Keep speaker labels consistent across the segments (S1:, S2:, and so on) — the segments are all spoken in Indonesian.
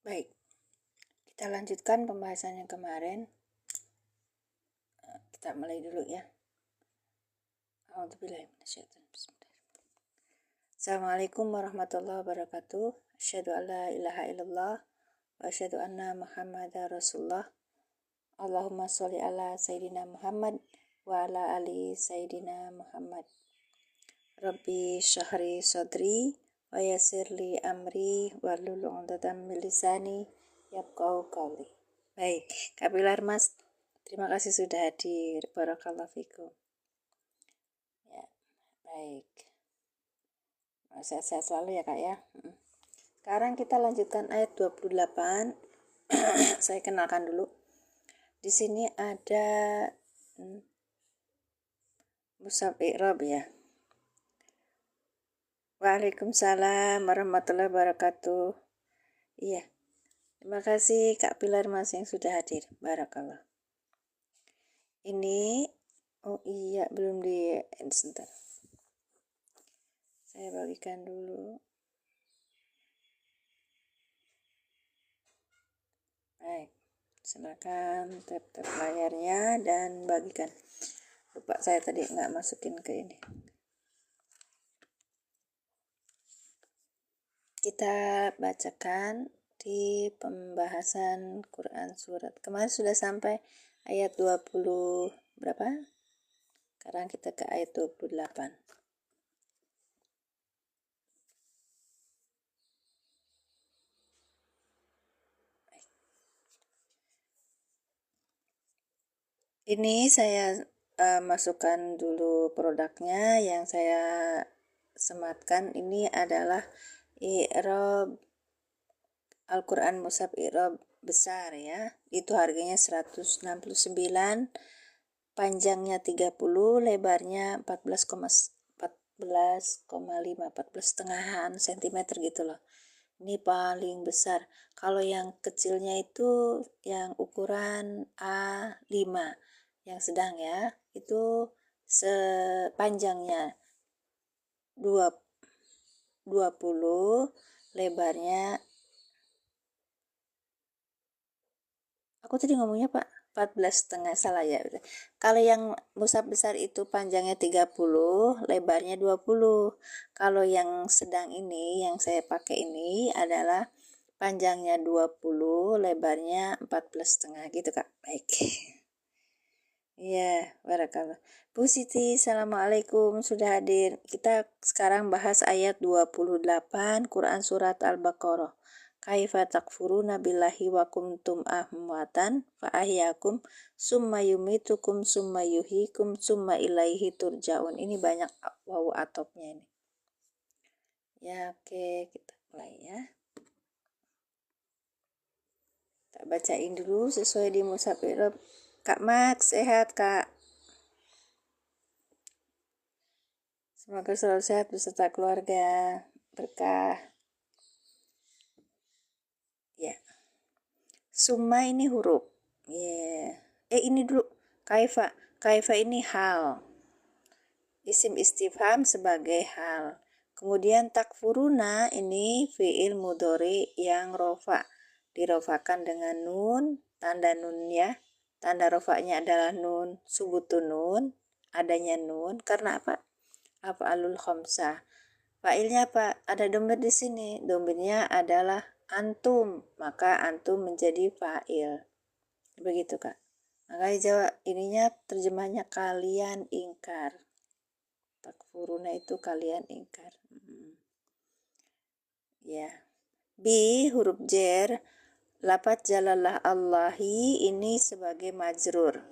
S1: Baik, kita lanjutkan pembahasan yang kemarin. Kita mulai dulu ya. Assalamualaikum warahmatullahi wabarakatuh. Asyhadu an la ilaha illallah wa asyhadu anna Muhammadar Rasulullah. Allahumma sholli ala Sayyidina Muhammad wa ala ali Sayyidina Muhammad. Rabbi syahri sadri wa yassirli amri wahlul 'uqdatam min lisani yafqahu qawli. Baik, Kak Pilar Mas, terima kasih sudah hadir. Barakallahu fikum. Ya, baik. Sehat-sehat selalu ya Kak ya. Sekarang kita lanjutkan ayat 28. Saya kenalkan dulu. Di sini ada mushaf i'rab ya. Waalaikumsalam warahmatullahi wabarakatuh. Iya. Terima kasih Kak Pilar Mas yang sudah hadir. Barakallah. Ini belum di sebentar. Saya bagikan dulu. Baik, silakan tap layarnya dan bagikan. Lupa saya tadi nggak masukin ke ini. Kita bacakan di pembahasan Quran surat. Kemarin sudah sampai ayat 20 berapa? Sekarang kita ke ayat 28. Ini saya masukkan dulu produknya yang saya sematkan. Ini adalah i'rab Al-Quran mushaf i'rab besar ya. Itu harganya 169, panjangnya 30, lebarnya 14,5 cm gitu loh. Ini paling besar. Kalau yang kecilnya itu yang ukuran A5 yang sedang ya, itu sepanjangnya 20, lebarnya, aku tadi ngomongnya Pak 14,5, salah ya. Kalau yang mushaf besar itu panjangnya 30, lebarnya 20. Kalau yang sedang ini, yang saya pakai ini adalah panjangnya 20, lebarnya 14,5 gitu Kak. Baik. Iya, barakallah. Bu Siti, assalamualaikum, sudah hadir. Kita sekarang bahas ayat 28 Quran surat Al-Baqarah. Kaifa takfuruna billahi wa kuntum amwatan fa ahyakum summa yumitukum summa yuhyikum summa ilaihi turja'un. Ini banyak wawu atopnya ini. Ya, oke, kita mulai ya. Kita bacain dulu sesuai di mushaf i'rab. Kak Max, sehat Kak. Semoga selalu sehat beserta keluarga. Berkah. Ya. Summa ini huruf. Ya. Ini dulu. Kaifa. Kaifa ini hal. Isim istifham sebagai hal. Kemudian takfuruna ini fi'il mudhari yang rofa. Dirofakan dengan nun, tanda nun ya. Tanda rofanya adalah nun, subutun nun, adanya nun. Karena apa? Af'alul khamsah. Fa'ilnya apa? Ada domir di sini. Domirnya adalah antum, maka antum menjadi fa'il. Begitu Kak. Maka jawab ininya terjemahnya kalian ingkar. Takfuruna itu kalian ingkar. Ya. Bi huruf jer. Lafaz jalalah Allahi ini sebagai majrur.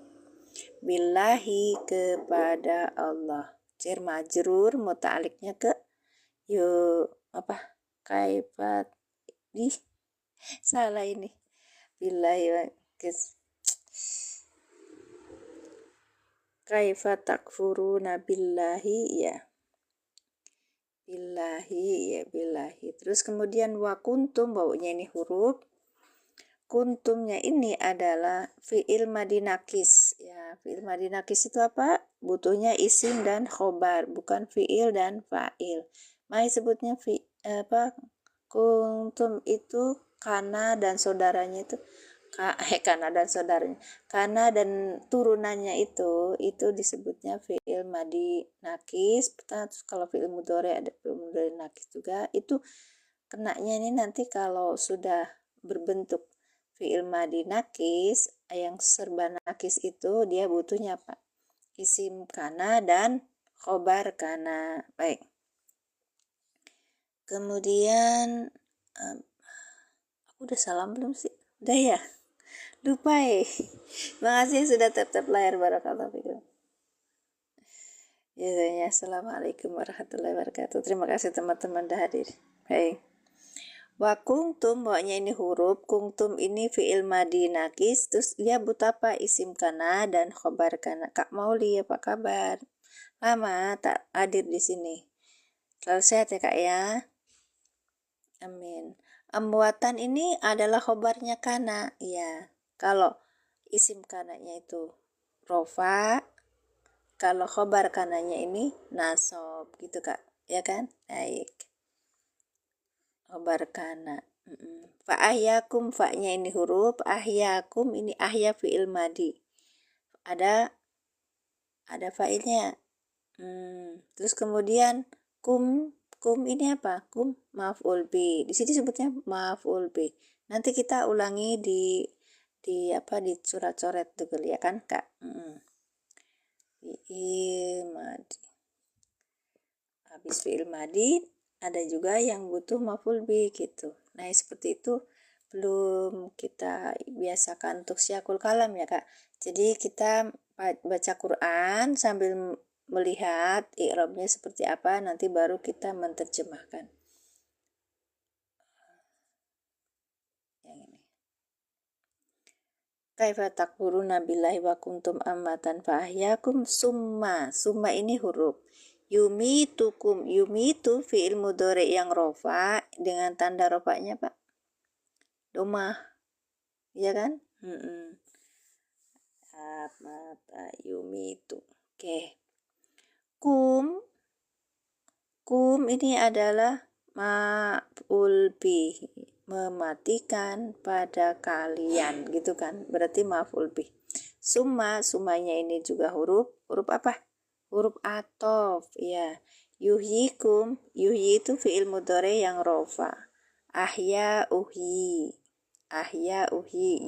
S1: Billahi kepada Allah. Jer majrur muta'aliknya ke kaifat salah ini. Billahi kaifa takfuruna billahi ya. Billahi ya, billahi. Terus kemudian wa kuntum, baunya ini huruf. Kuntumnya ini adalah fi'il madinakis ya. Fi'il madinakis itu apa? Butuhnya isim dan khobar, bukan fi'il dan fa'il. Mai sebutnya kuntum itu kana dan saudaranya itu, kana dan saudaranya, kana dan turunannya itu disebutnya fi'il madi nakis. Terus kalau fi'il mudhari ada fi'il mudhari nakis juga, itu kenanya ini nanti kalau sudah berbentuk fi'il madi nakis yang serba nakis itu dia butuhnya apa? Isim kana dan khobar kana. Baik. Kemudian aku udah salam belum sih? Udah ya? Lupa ya. Makasih sudah tap-tap layar, barakallahu fikum. Ya, assalamualaikum warahmatullahi wabarakatuh. Terima kasih teman-teman dah hadir. Baik. Wa kungtum, pokoknya ini huruf. Kungtum ini fi'il madi nakis. Terus dia butuh apa? Isim kana dan khobar kana. Kak Mauli, apa kabar? Lama tak hadir di sini. Selalu sehat ya Kak ya. Amin. Amwatan ini adalah khobarnya kana. Ya. Kalau isim kananya itu rofa, kalau khobar kananya ini nasob gitu Kak, ya kan? Baik. Khobar kana. Fa ahyakum, fa-nya ini huruf, ahyakum ini ahya fi'il madi. Ada fa'ilnya. Terus kemudian kum ini apa? Kum maf'ul bi. Di sini sebutnya maf'ul bi. Nanti kita ulangi di surat coret dulu ya kan Kak. Fi'il madi. Habis fi'il madi ada juga yang butuh maf'ul bi gitu. Nah, seperti itu belum kita biasakan untuk syakul kalam ya Kak. Jadi kita baca Quran sambil melihat i'rabnya seperti apa, nanti baru kita menerjemahkan. Yang ini. Kaifa takfuruna billahi wa kuntum ammatan fa ahyakum summa. Summa ini huruf. Yumitukum, yumitu fi'il mudhari yang rofa dengan tanda rofanya Pak. Domah. Iya kan? Mata yumitu. Oke. Kum ini adalah maf'ul bih, mematikan pada kalian gitu kan, berarti maf'ul bih. Sumanya ini juga huruf apa? Huruf atof ya. Yuhyikum, yuhyi itu fi'il mudhari yang rofa. Ahya uhyi,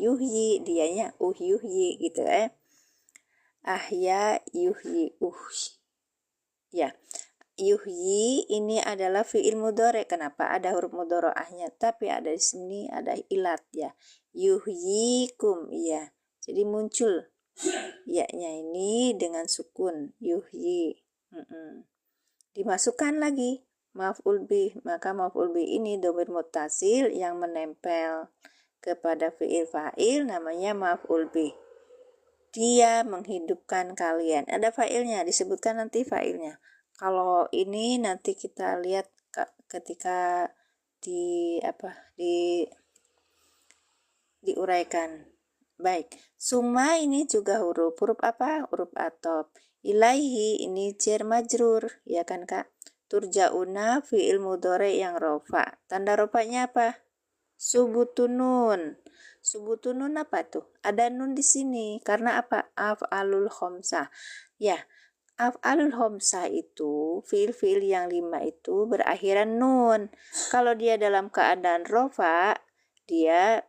S1: yuhyi dianya yuhyi gitu ya. Ahya yuhyi ya. Yuhyi ini adalah fi'il mudhari. Kenapa ada huruf mudhari'ahnya? Tapi ada di sini ada ilat ya. Yuhyikum ya. Jadi muncul ya-nya ini dengan sukun yuhyi. Dimasukkan lagi maf'ul bih, maka maf'ul bih ini dhamir muttasil yang menempel kepada fi'il fa'il namanya maf'ul bih. Dia menghidupkan kalian. Ada fa'ilnya, disebutkan nanti fa'ilnya. Kalau ini nanti kita lihat ketika diuraikan. Baik, summa ini juga huruf apa? Huruf atof. Ilaihi ini jar majrur, ya kan Kak? Turja'una fi'il mudhari yang rofa. Tanda rofanya apa? Subutunun. Subutunun apa tuh? Ada nun di sini. Karena apa? Af'alul khomsah. Ya, af'alul khomsah itu, fi'il yang 5 itu berakhiran nun. Kalau dia dalam keadaan rofa, dia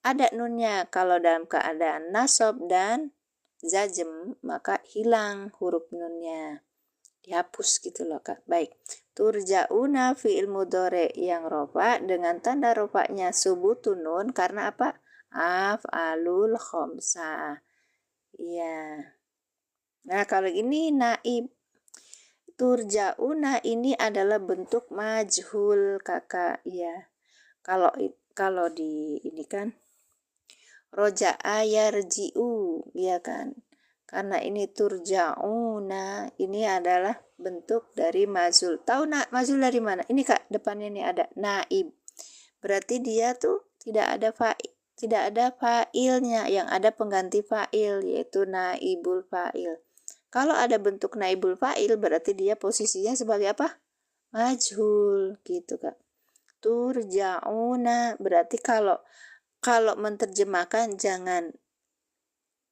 S1: ada nunnya. Kalau dalam keadaan nasab dan zajem, maka hilang huruf nunnya. Dihapus gitu loh Kak. Baik. Turja'una fi'il mudhari yang rofa dengan tanda rofanya subutun nun karena apa? Af'alul khomsah. Iya. Nah, kalau ini naib. Turja'una ini adalah bentuk majhul Kakak. Iya. Kalau di ini kan roja'a yarji'u, ya kan? Karena ini turja'una, ini adalah bentuk dari mazul. Tahu mazul dari mana? Ini Kak, depannya ini ada naib. Berarti dia tuh tidak ada fa'ilnya, yang ada pengganti fa'il yaitu naibul fa'il. Kalau ada bentuk naibul fa'il berarti dia posisinya sebagai apa? Majhul gitu Kak. turja'una. Berarti kalau menerjemahkan jangan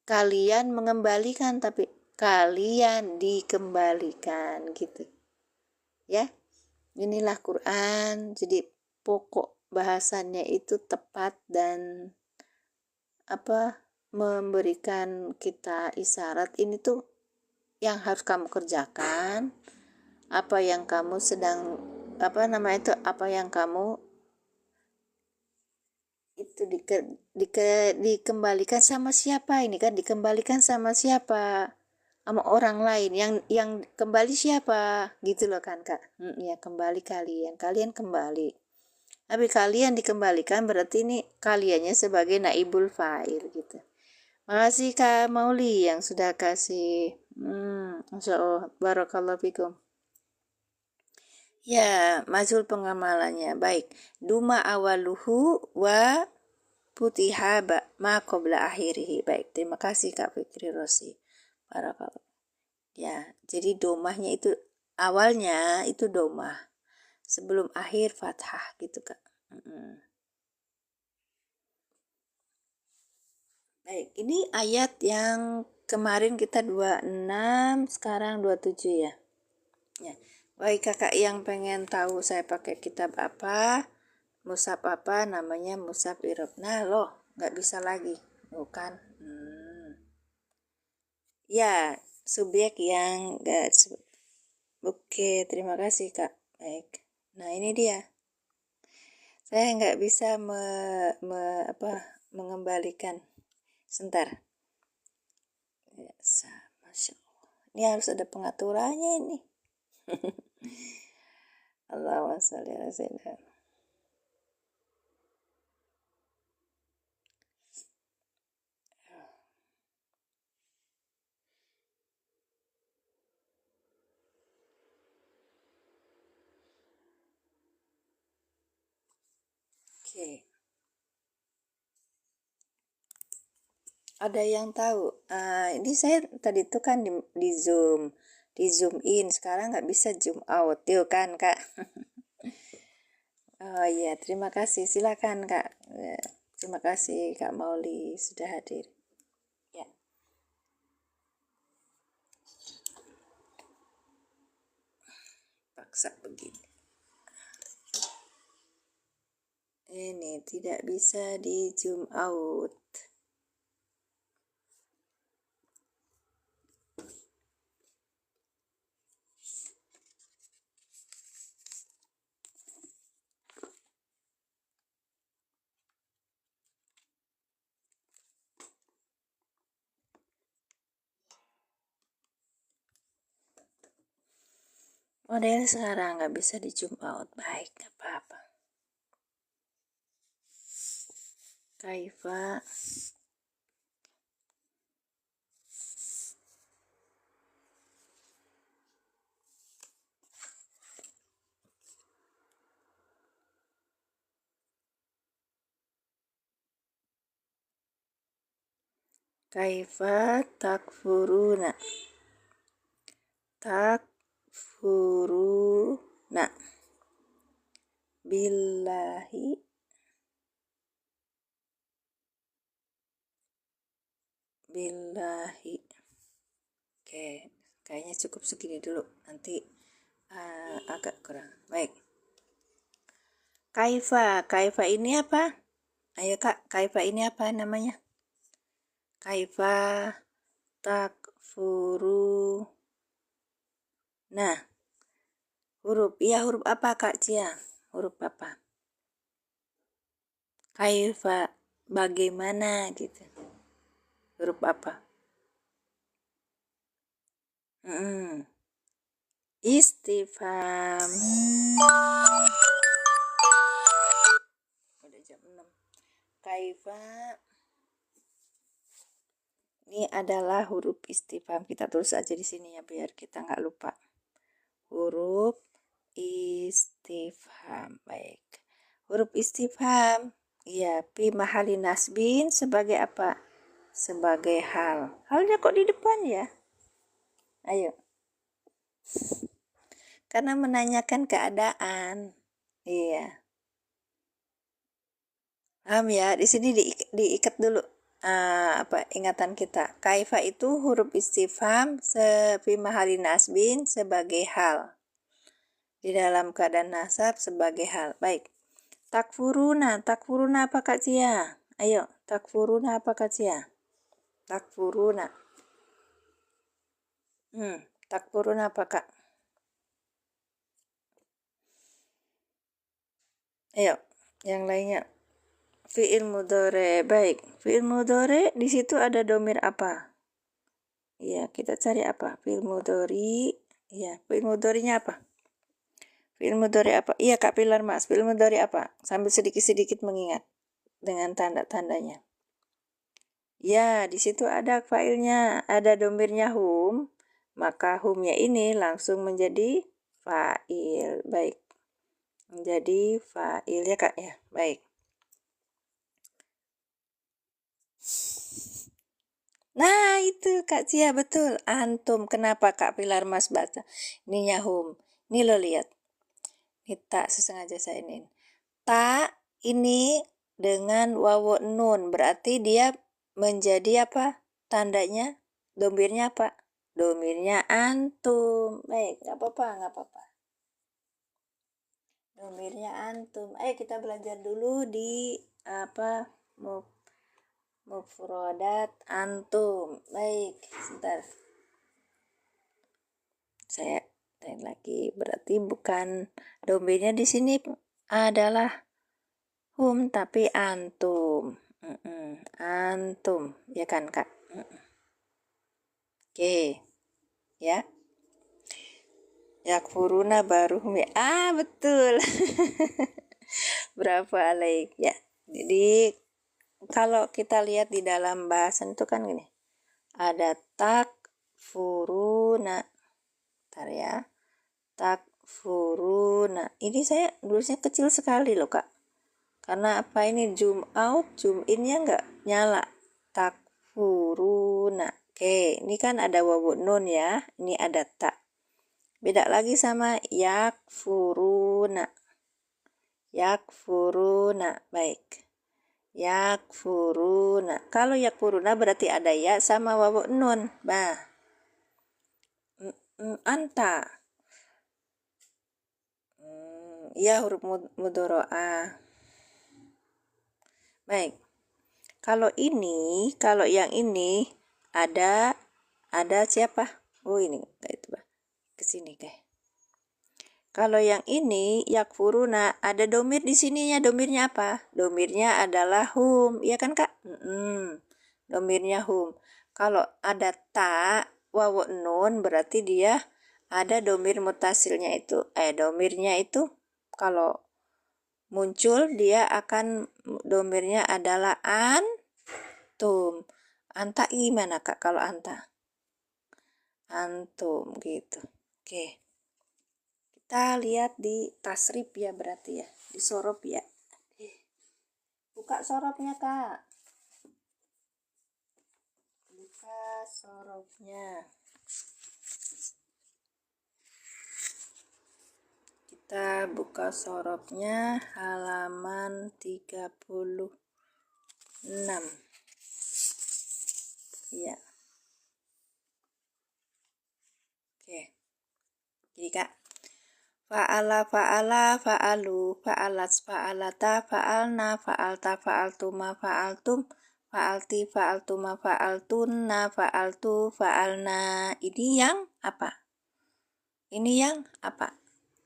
S1: kalian mengembalikan, tapi kalian dikembalikan gitu. Ya. Inilah Quran. Jadi pokok bahasannya itu tepat dan memberikan kita isyarat ini tuh yang harus kamu kerjakan, apa yang kamu sedang apa yang kamu itu dikembalikan sama siapa, ini kan dikembalikan sama siapa, sama orang lain, yang kembali siapa gitu loh kan Kak. Ya kembali kalian kembali, tapi kalian dikembalikan berarti ini kaliannya sebagai naibul fa'il gitu. Makasih Kak Mauli yang sudah kasih Masya Allah, barakallahu fikum. Ya, mazul pengamalannya. Baik. Duma awaluhu wa putihaba ma qabla akhirihi. Baik, terima kasih Kak Fikri Rosi. Barakallahu. Ya, jadi domahnya itu awalnya itu domah. Sebelum akhir fathah gitu Kak. Baik, ini ayat yang kemarin kita 26, sekarang 27 ya. Ya. Baik kakak yang pengen tahu saya pakai kitab apa, mushaf apa, namanya mushaf Irob. Nah loh, nggak bisa lagi, bukan? Ya, subjek yang nggak. Oke, terima kasih kak. Baik. Nah ini dia. Saya nggak bisa mengembalikan. Sebentar. Ya, Masya Allah. Ini harus ada pengaturannya ini. Allahumma sholli ala sayyidina. Oke. Ada yang tahu? Ini saya tadi itu kan di zoom in, sekarang nggak bisa zoom out, yuk kan kak? Oh iya, terima kasih. Silakan kak. Terima kasih kak Mauli sudah hadir. Ya. Paksa begini. Ini tidak bisa di zoom out. Model sekarang nggak bisa di zoom out. Baik, nggak apa-apa. Kaifa Kaifa takfuruna. Takfuruna billahi Oke, kayaknya cukup segini dulu, nanti agak kurang. Baik. Kaifa ini apa? Ayo kak, kaifa ini apa namanya? Kaifa takfuru. Nah, huruf apa kak Cia? Huruf apa? Kaifa, bagaimana gitu. Huruf apa? Istifham. Udah jam 6. Kaifa. Ini adalah huruf istifham. Kita tulis aja di sini ya biar kita nggak lupa. Huruf istifham. Baik. Huruf istifham. Iya, fi mahali nasbin sebagai apa? Sebagai hal. Halnya kok di depan ya? Ayo. Karena menanyakan keadaan. Iya. Paham ya? Di sini diikat dulu ingatan kita. Kaifa itu huruf istifham fi mahali nasbin sebagai hal. Di dalam keadaan nasab sebagai hal. Baik. Takfuruna. Takfuruna apa Kak Cia? Ayo, takfuruna apa Kak Cia? Takfuruna. Takfuruna apa Kak? Ayo, yang lainnya. Fi'il mudhari. Baik. Fi'il mudhari di situ ada domir apa? Iya, kita cari apa? Fi'il mudhari. Iya, fi'il mudharinya apa? Fi'il mudhari apa? Iya, Kak Pilar Mas. Fi'il mudhari apa? Sambil sedikit-sedikit mengingat dengan tanda-tandanya. Ya, di situ ada fa'ilnya, ada domirnya hum. Maka humnya ini langsung menjadi fa'il. Baik. Menjadi fa'il ya Kak ya. Baik. Nah itu Kak Cia betul. Antum. Kenapa Kak Pilar Mas baca? Ininya hum. Ini lo lihat. Ini tak sesengaja saya ini. Tak ini dengan wawu nun. Berarti dia menjadi apa? Tandanya. Domirnya apa? Domirnya antum. Baik. Gak apa-apa. Domirnya antum. Ayo kita belajar dulu di apa? Mufrodat antum. Baik, sebentar. Saya lagi berarti bukan domainnya di sini adalah hum tapi antum. Antum, ya kan Kak? Oke. Ya. Yakfuruna baru hum ya. Betul. Berapa alaik ya. Jadi kalau kita lihat di dalam bahasan itu kan gini. Ada takfuruna. Bentar ya. Takfuruna. Ini saya nulisnya kecil sekali loh Kak. Karena apa ini zoom out, zoom innya nggak nyala. Takfuruna. Oke, ini kan ada wawu nun ya. Ini ada tak. Beda lagi sama yakfuruna. Yakfuruna. Baik. Yakfuruna. Kalau yakfuruna berarti ada ya sama wawu nun. Bah. Anta. Ya huruf mudhoro'ah. Baik. Kalau yang ini ada siapa? Oh ini kayak itu bah. Kesini deh. Kalau yang ini yakfuruna ada domir di sininya. Domirnya apa? Domirnya adalah hum. Iya kan Kak? Domirnya hum. Kalau ada ta wawu nun berarti dia ada domir mutasilnya itu. Domirnya itu kalau muncul dia akan domirnya adalah antum. Anta gimana Kak kalau anta? Antum gitu. Oke. Kita lihat di tasrif ya berarti ya. Di sorop ya. Buka soropnya Kak. Buka soropnya. Kita buka soropnya halaman 36. Iya. Oke. Jadi Kak. Fa'ala, fa'alu, fa'alas, fa'alata, fa'alna, fa'alta, fa'altuma, fa'altum, fa'alti, fa'altuma, fa'altunna, fa'altu, fa'alna. Ini yang apa? Ini yang apa?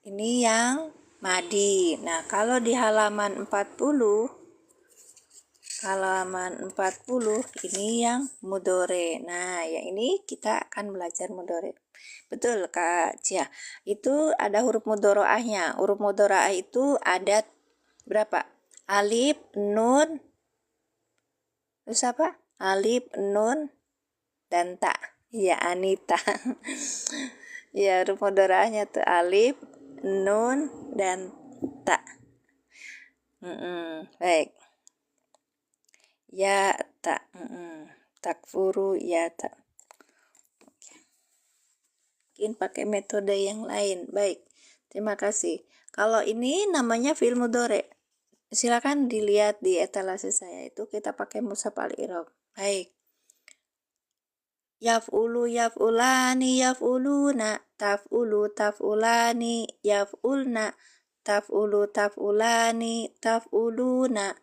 S1: Ini yang madi. Nah, kalau di halaman 40 ini yang mudore. Nah, yang ini kita akan belajar mudore. Betul Kak Cia. Itu ada huruf mudoroahnya. Huruf mudoroah itu ada berapa? Alif, nun, terus apa? Alif, nun, dan ta. Ya, Anita. Ya, huruf mudoroahnya tuh alif, nun, dan ta. Baik. Ya, ta. Takfuru, ya, ta. Mungkin pakai metode yang lain. Baik, terima kasih. Kalau ini namanya fi'il mudhari. silakan dilihat di etalase saya itu kita pakai mushaf al-i'rab. Baik. Yaf'ulu yaf'ulani yaf'uluna, taf'ulu taf'ulani yaf'ulna, taf'ulu taf'ulani taf'uluna,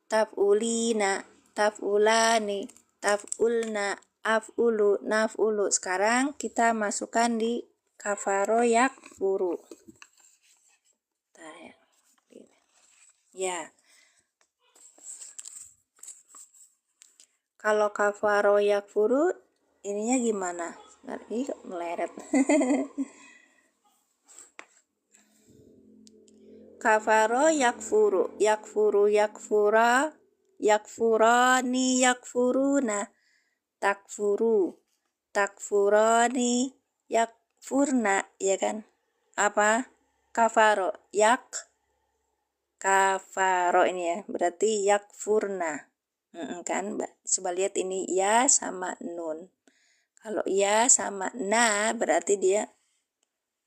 S1: taf'ulina taf'ulani taf'ulna, af'ulu naf'ulu. Sekarang kita masukkan di kafaro yakfuru. Ya. Kalau kafaro yakfuru ininya gimana? Nanti meleret. Kafaro yakfuru, yakfuru yakfura, yakfurani yakfuruna, takfuru, takfurani yakfurna, ya kan? Apa? Kafaro, kafaro ini ya, berarti yakfurna. Kan? Coba lihat ini ya sama nun. Kalau ya sama na berarti dia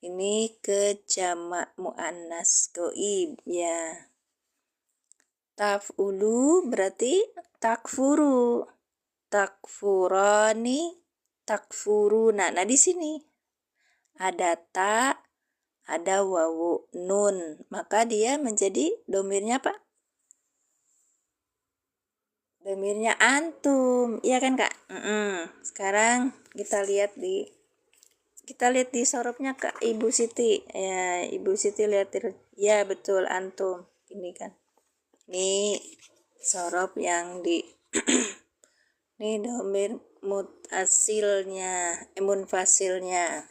S1: ini ke jamak muannas goib ya. Taf'ulu berarti takfuru, takfurani takfuruna. Nah di sini ada ta, ada wawu nun, maka dia menjadi domirnya apa? Domirnya antum, iya kan kak? Sekarang kita lihat di sorupnya kak Ibu Siti. Ya, Ibu Siti lihat ya betul antum. Ini kan. Ini sorop yang di ini domir mutasilnya, munfasilnya.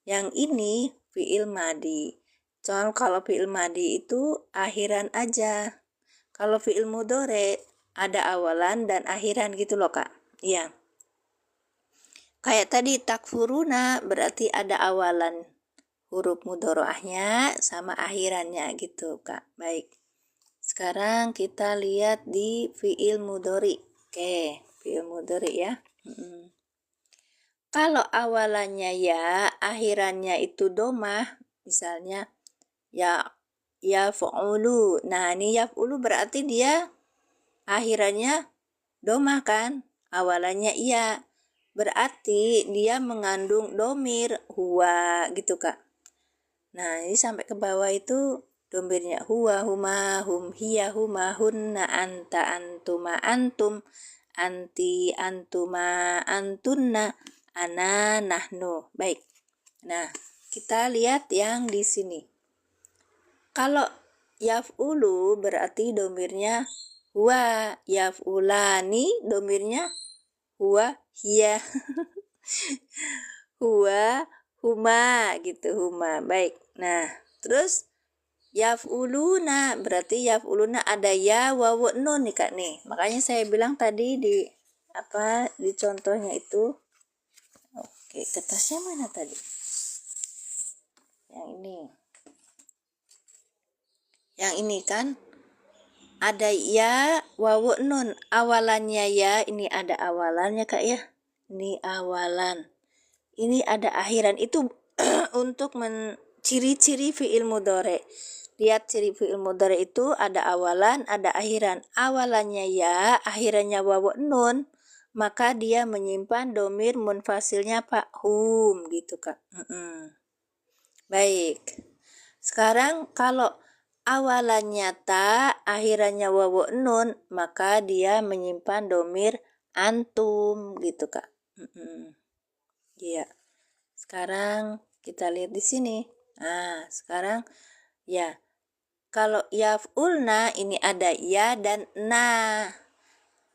S1: Yang ini fi'il madi. Soal kalau fi'il madi itu akhiran aja. Kalau fi'il mudhari ada awalan dan akhiran gitu loh kak. Iya. Kayak tadi takfuruna berarti ada awalan huruf mudhari'ahnya sama akhirannya gitu kak. Baik. Sekarang kita lihat di fi'il mudhari. Oke, fi'il mudhari ya. Kalau awalannya ya, akhirannya itu domah, misalnya ya fa'ulu. Nah, ini yaf'ulu berarti dia akhirannya domah kan? Awalannya iya. Berarti dia mengandung domir huwa gitu kak. Nah, ini sampai ke bawah itu domirnya huwa, huma, hum, hiya, huma, hunna, anta, antuma, antum, anti, antuma, antunna, ana, nahnu. Baik. Nah, kita lihat yang di sini. Kalau yaf'ulu berarti domirnya huwa, yaf'ulani domirnya huwa, hiya. Huwa, huma gitu, huma. Baik. Nah, terus yaf'uluna berarti yaf'uluna ada ya wawu nun nih kak nih. Makanya saya bilang tadi di contohnya itu. Oke, kertasnya mana tadi? Yang ini. Yang ini kan ada ya wawu nun, awalannya ya, ini ada awalannya kak ya. Ini awalan. Ini ada akhiran, itu untuk ciri-ciri fi'il mudhari. Lihat ciri fi'il mudhari itu ada awalan, ada akhiran. Awalannya ya, akhirannya wawu nun, maka dia menyimpan domir munfasilnya pak hum gitu kak. Baik. Sekarang kalau awalannya ta, akhirannya wawu nun, maka dia menyimpan domir antum gitu kak. Iya. Sekarang kita lihat di sini. Nah, sekarang ya. Kalau yaf'ulna ini ada ya dan na.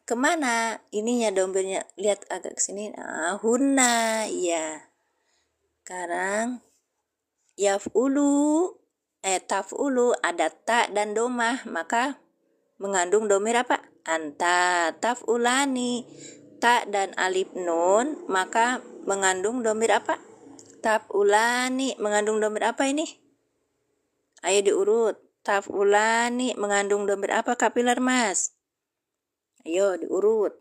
S1: Kemana? Ininya domirnya. Lihat agak ke sini. Nah, hunna. Ya. Sekarang yaf'ulu taf'ulu ada ta dan domah, maka mengandung domir apa? Anta. Taf'ulani ta dan alif nun, maka mengandung domir apa? Taf'ulani mengandung domir apa ini? Ayo diurut. Taf'ulani mengandung domir apa Kak Pilar Mas? Ayo diurut.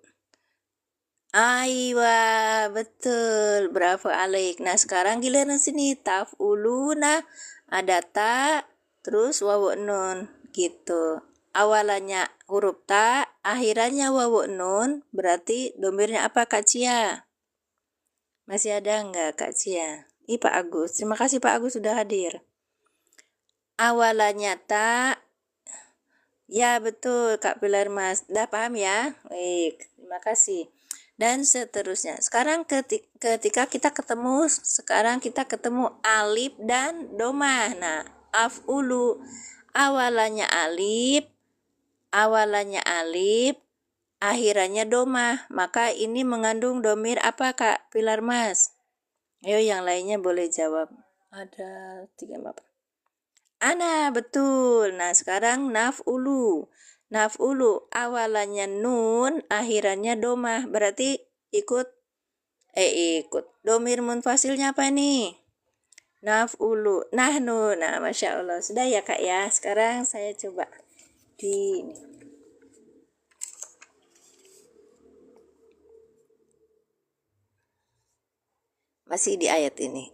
S1: Aywa, betul. Bravo Alik. Nah, sekarang giliran sini taf'uluna ada ta terus wawu nun gitu. awalannya huruf ta, akhirannya wawu nun, berarti domirnya apa Kak Cia? Masih ada enggak Kak Cia? Pak Agus, terima kasih Pak Agus sudah hadir. Awalannya ta, ya betul Kak Pilar Mas, udah paham ya? Baik, terima kasih. Dan seterusnya. Sekarang ketika kita ketemu, alif dan domah. Nah, af'ulu, awalannya alif, akhirannya domah. Maka ini mengandung domir apa Kak Pilar Mas? Ayo yang lainnya boleh jawab. Ada 3 apa? Ana, betul. Nah, sekarang naf'ulu. Naf'ulu, awalannya nun, akhirannya domah. Berarti ikut. Domir munfasilnya apa nih? Naf'ulu, nahnu. Nah, Masya Allah. Sudah ya Kak ya. Sekarang saya coba di ini. Masih di ayat ini.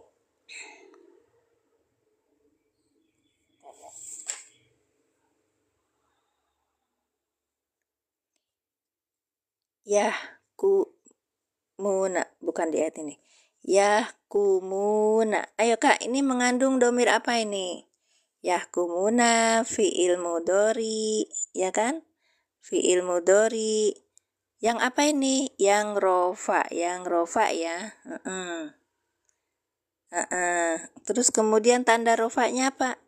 S1: Yahkumuna, bukan di ayat ini. Yahkumuna. Ayo Kak, ini mengandung domir apa ini? Yahkumuna fi'il mudhari, ya kan? Fi'il mudhari. Yang apa ini? Yang rofa ya. Terus kemudian tanda rofanya apa?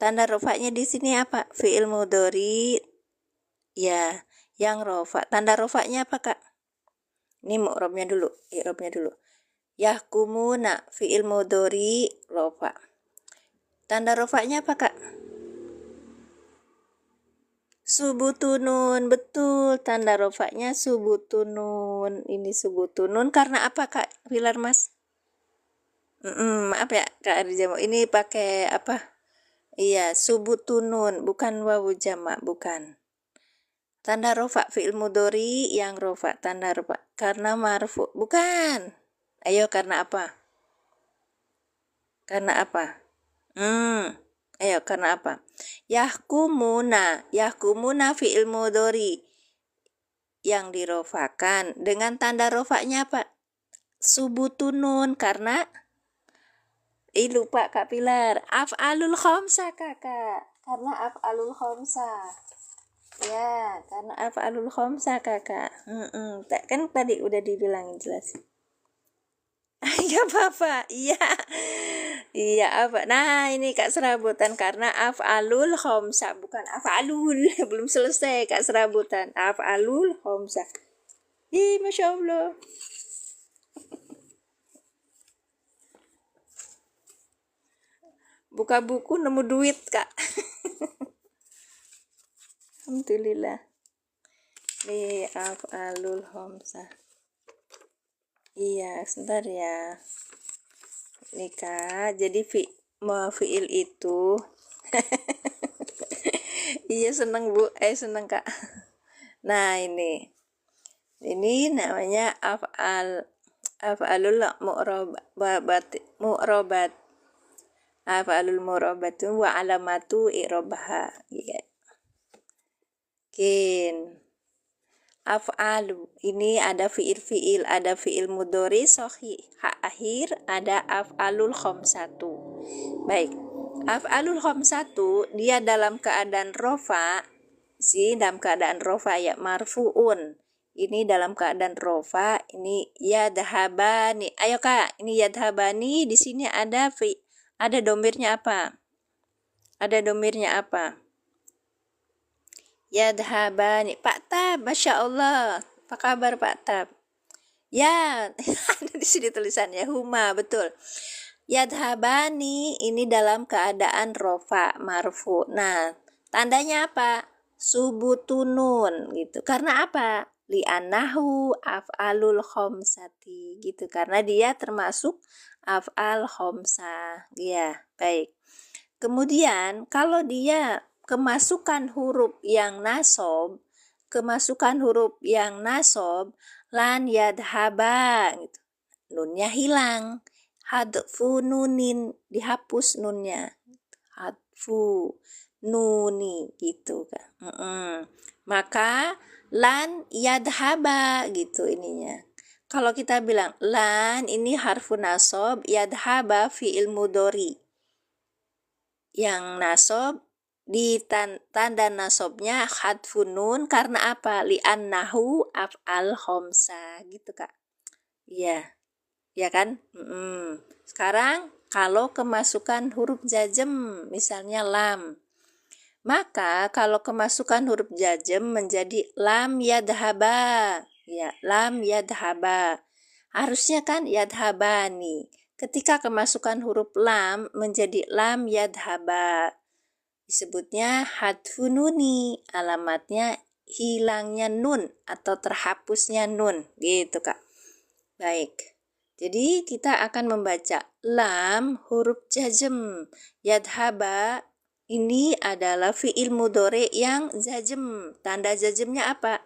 S1: Tanda rofanya di sini apa? Fi'il mudhari. Ya, yang rofa. Tanda rofanya apa Kak? Ini mu'rabnya dulu. Yahkumuna fi'il mudhari rofa. Tanda rofanya apa Kak? Subutunun, betul. Tanda rofanya subutunun. Ini subutunun karena apa Kak Pilar Mas? Maaf ya Kak Arjamo. Ini pakai apa? Iya, subutunun, bukan wawu jamak, bukan. Tanda rofa fi'il mudhari yang rofa, tanda rofa karena marfu, bukan. Ayo karena apa? Ayo karena apa? Yahkumuna fi'il mudhari yang dirofakan dengan tanda rofanya apa? Subutunun karena lupa Kak Pilar, af'alul khamsah Kakak. Karena af'alul khamsah. Ya, karena af'alul khamsah Kakak. Kan tadi udah dibilangin jelas. Ya apa? Iya. Iya apa? Nah, ini Kak serabutan karena af'alul khamsah, bukan af'alul. Belum selesai Kak serabutan. Af'alul khamsah. Masya Allah. Buka buku nemu duit Kak. Alhamdulillah. Nih af'alul khamsah. Iya, sebentar ya. Nih Kak, jadi fi'il itu iya seneng Bu, seneng Kak. Nah, ini namanya af'alul mu'robat. Af'alul mu'robatu wa alamatu i'robaha. Iya. Af'alu, ini ada fi'il, ada fi'il mudhari sahih akhir, ada af'alul khamsatu. Baik, af'alul khamsatu dia dalam keadaan rofa, dalam keadaan rofa ya, marfu'un. Ini dalam keadaan rofa, ini yadhabani. Ayo Kak, ini yadhabani, di sini ada domirnya apa? Yadhabani. Pak Tab, Masya Allah. Apa kabar Pak Tab? Ya, ada di sini tulisannya huma, betul. Yadhabani ini dalam keadaan rofa, marfu. Nah, tandanya apa? Subutunun gitu. Karena apa? Li'annahu af'alul khamsati gitu. Karena dia termasuk af'al khamsah. Ya, baik. Kemudian kalau dia kemasukan huruf yang lan yadhaba gitu. Nunnya hilang. Hadfu nunin, dihapus nunnya. Hadfu. nuni gitu kan. Maka lan yadhaba gitu ininya. Kalau kita bilang lan ini harfun nasob, yadhaba fi'il mudhari. Yang nasob di tanda nasobnya hadfun nun karena apa? Li'annahu af'al khomsa gitu Kak. Iya. Ya kan? Sekarang kalau kemasukan huruf jazm misalnya lam. Maka kalau kemasukan huruf jazm menjadi lam yadhaba. Ya, lam yadhaba. Harusnya kan yadhabani. Ketika kemasukan huruf lam menjadi lam yadhaba. Disebutnya hadfun nuni. Alamatnya hilangnya nun atau terhapusnya nun. Gitu Kak. Baik. Jadi kita akan membaca lam huruf jazm. Yadhaba ini adalah fi'il mudhari yang jazm. Tanda jazmnya apa?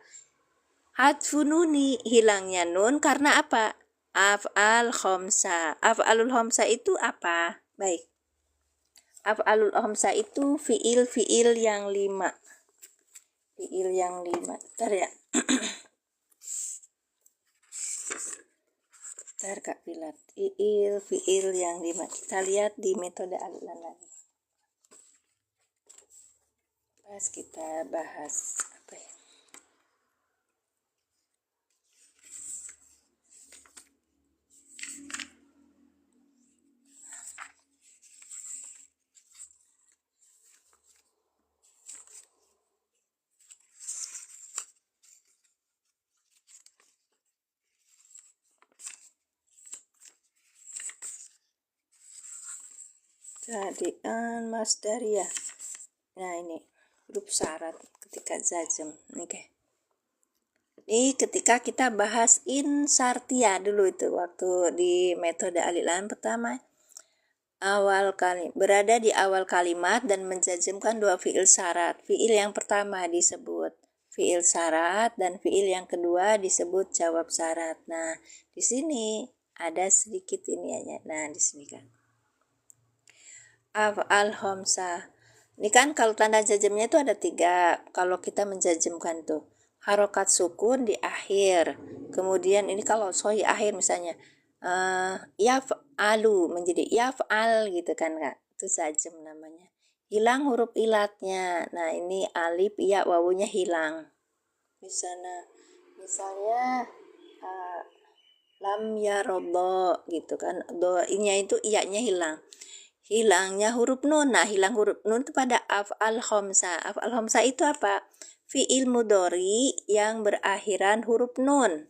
S1: Hadfun nuni, hilangnya nun karena apa? Af'al khomsa. Af'alul khomsa itu apa? Baik. Af'alul khomsa itu fi'il yang 5. Fi'il yang 5. Bentar ya. Bentar Kak Pilat. Fi'il yang 5. Kita lihat di metode Al-Ilan lagi. Pas kita bahas apa ya? Jadi masdariyah. Nah ini huruf syarat ketika jazm. Ini ketika kita bahas insartia dulu itu waktu di metode Al-Ilan pertama. Awal kali berada di awal kalimat dan menjazmkan dua fiil syarat. Fiil yang pertama disebut fiil syarat dan fiil yang kedua disebut jawab syarat. Nah, di sini ada sedikit ini aja. Nah, di sini kan. Af'al khomsa. Ini kan kalau tanda jazmnya itu ada 3. Kalau kita menjazmkan tuh harokat sukun di akhir. Kemudian ini kalau soi akhir misalnya yaf'alu menjadi yaf'al gitu kan Kak. Itu jazm namanya. Hilang huruf ilatnya. Nah, ini alif ya wawunya hilang. Misalnya lam yaroddo gitu kan. Do-nya itu iya-nya hilang. Hilangnya huruf nun. Nah, hilang huruf nun itu pada af'al khomsa. Af'al khomsa itu apa? Fi'il mudhari yang berakhiran huruf nun.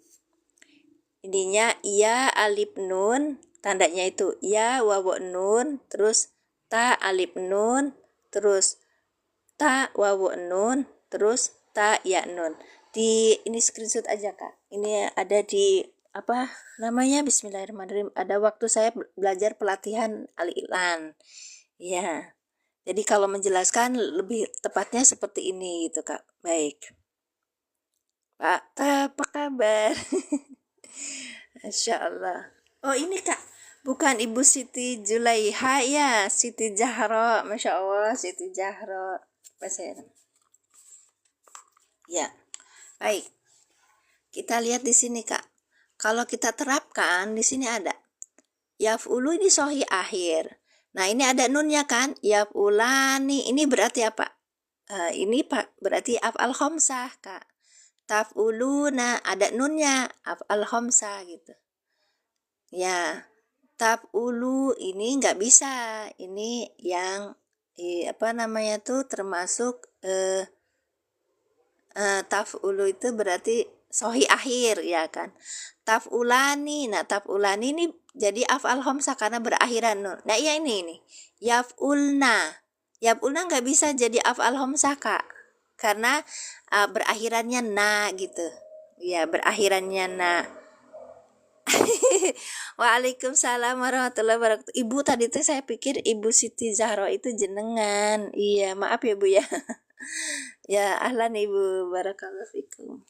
S1: Ininya ya alif nun, tandanya itu ya wawu nun, terus ta alif nun, terus ta wawu nun, terus ta ya nun. Ini screenshot aja Kak. Ini ada di apa namanya, bismillahirrahmanirrahim, ada waktu saya belajar pelatihan Al-Ilan ya, jadi kalau menjelaskan lebih tepatnya seperti ini gitu Kak. Baik Pak, apa kabar? Masya Allah. Oh ini Kak, bukan Ibu Siti Julaiha ya, Siti Jahro. Masya Allah, Siti Jahro. Ya, baik. Kita lihat di sini Kak. Kalau kita terapkan di sini ada yaf'ulu, ini sohi akhir. Nah ini ada nunnya kan, yaf'ulani. Ini berarti apa? Ini berarti af'al khomsah Kak. Taf'uluna ada nunnya, af'al khomsah gitu. Ya, taf'ulu ini nggak bisa. Ini yang apa namanya tuh termasuk taf'ulu itu berarti sohi akhir ya kan. Taf'ulani. Nah, taf'ulani ini jadi af'al khomsah karena berakhiran nun. Nah, ya ini. Yaf'ulna. Yaf'ulna nggak bisa jadi af'al khomsah Kak. Karena berakhirannya na gitu. Ya, berakhirannya na. Waalaikumsalam warahmatullahi wabarakatuh. Ibu tadi tuh saya pikir Ibu Siti Zahro itu jenengan. Iya, maaf ya Bu ya. Ya, ahlan Ibu, barakallahu fikum.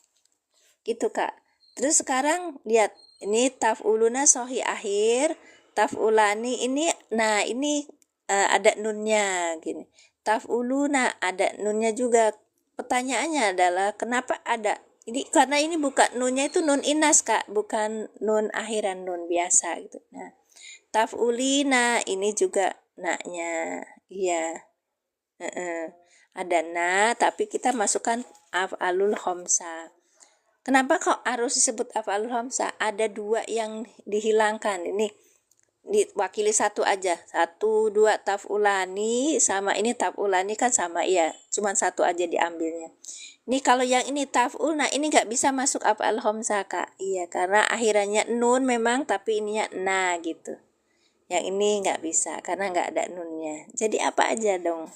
S1: Gitu Kak. Terus sekarang lihat, ini taf'uluna sohi akhir, taf'ulani ini, nah ini ada nunnya gini. taf'uluna ada nunnya juga. Pertanyaannya adalah kenapa ada ini, karena ini bukan nunnya itu nun inas Kak, bukan nun akhiran, nun biasa gitu. Nah, taf'ulina ini juga naknya. Iya. Ada na tapi kita masukkan af'alul khamsah. Kenapa kok harus disebut af'alul khamsah? Ada dua yang dihilangkan. Ini diwakili satu aja. 1, 2 taf'ulani sama ini taf'ulani kan sama ya. Cuman satu aja diambilnya. Ini kalau yang ini taf'ul, nah ini nggak bisa masuk af'al khamsah Kak. Iya, karena akhirannya nun memang tapi ininya na gitu. Yang ini nggak bisa karena nggak ada nunnya. Jadi apa aja dong?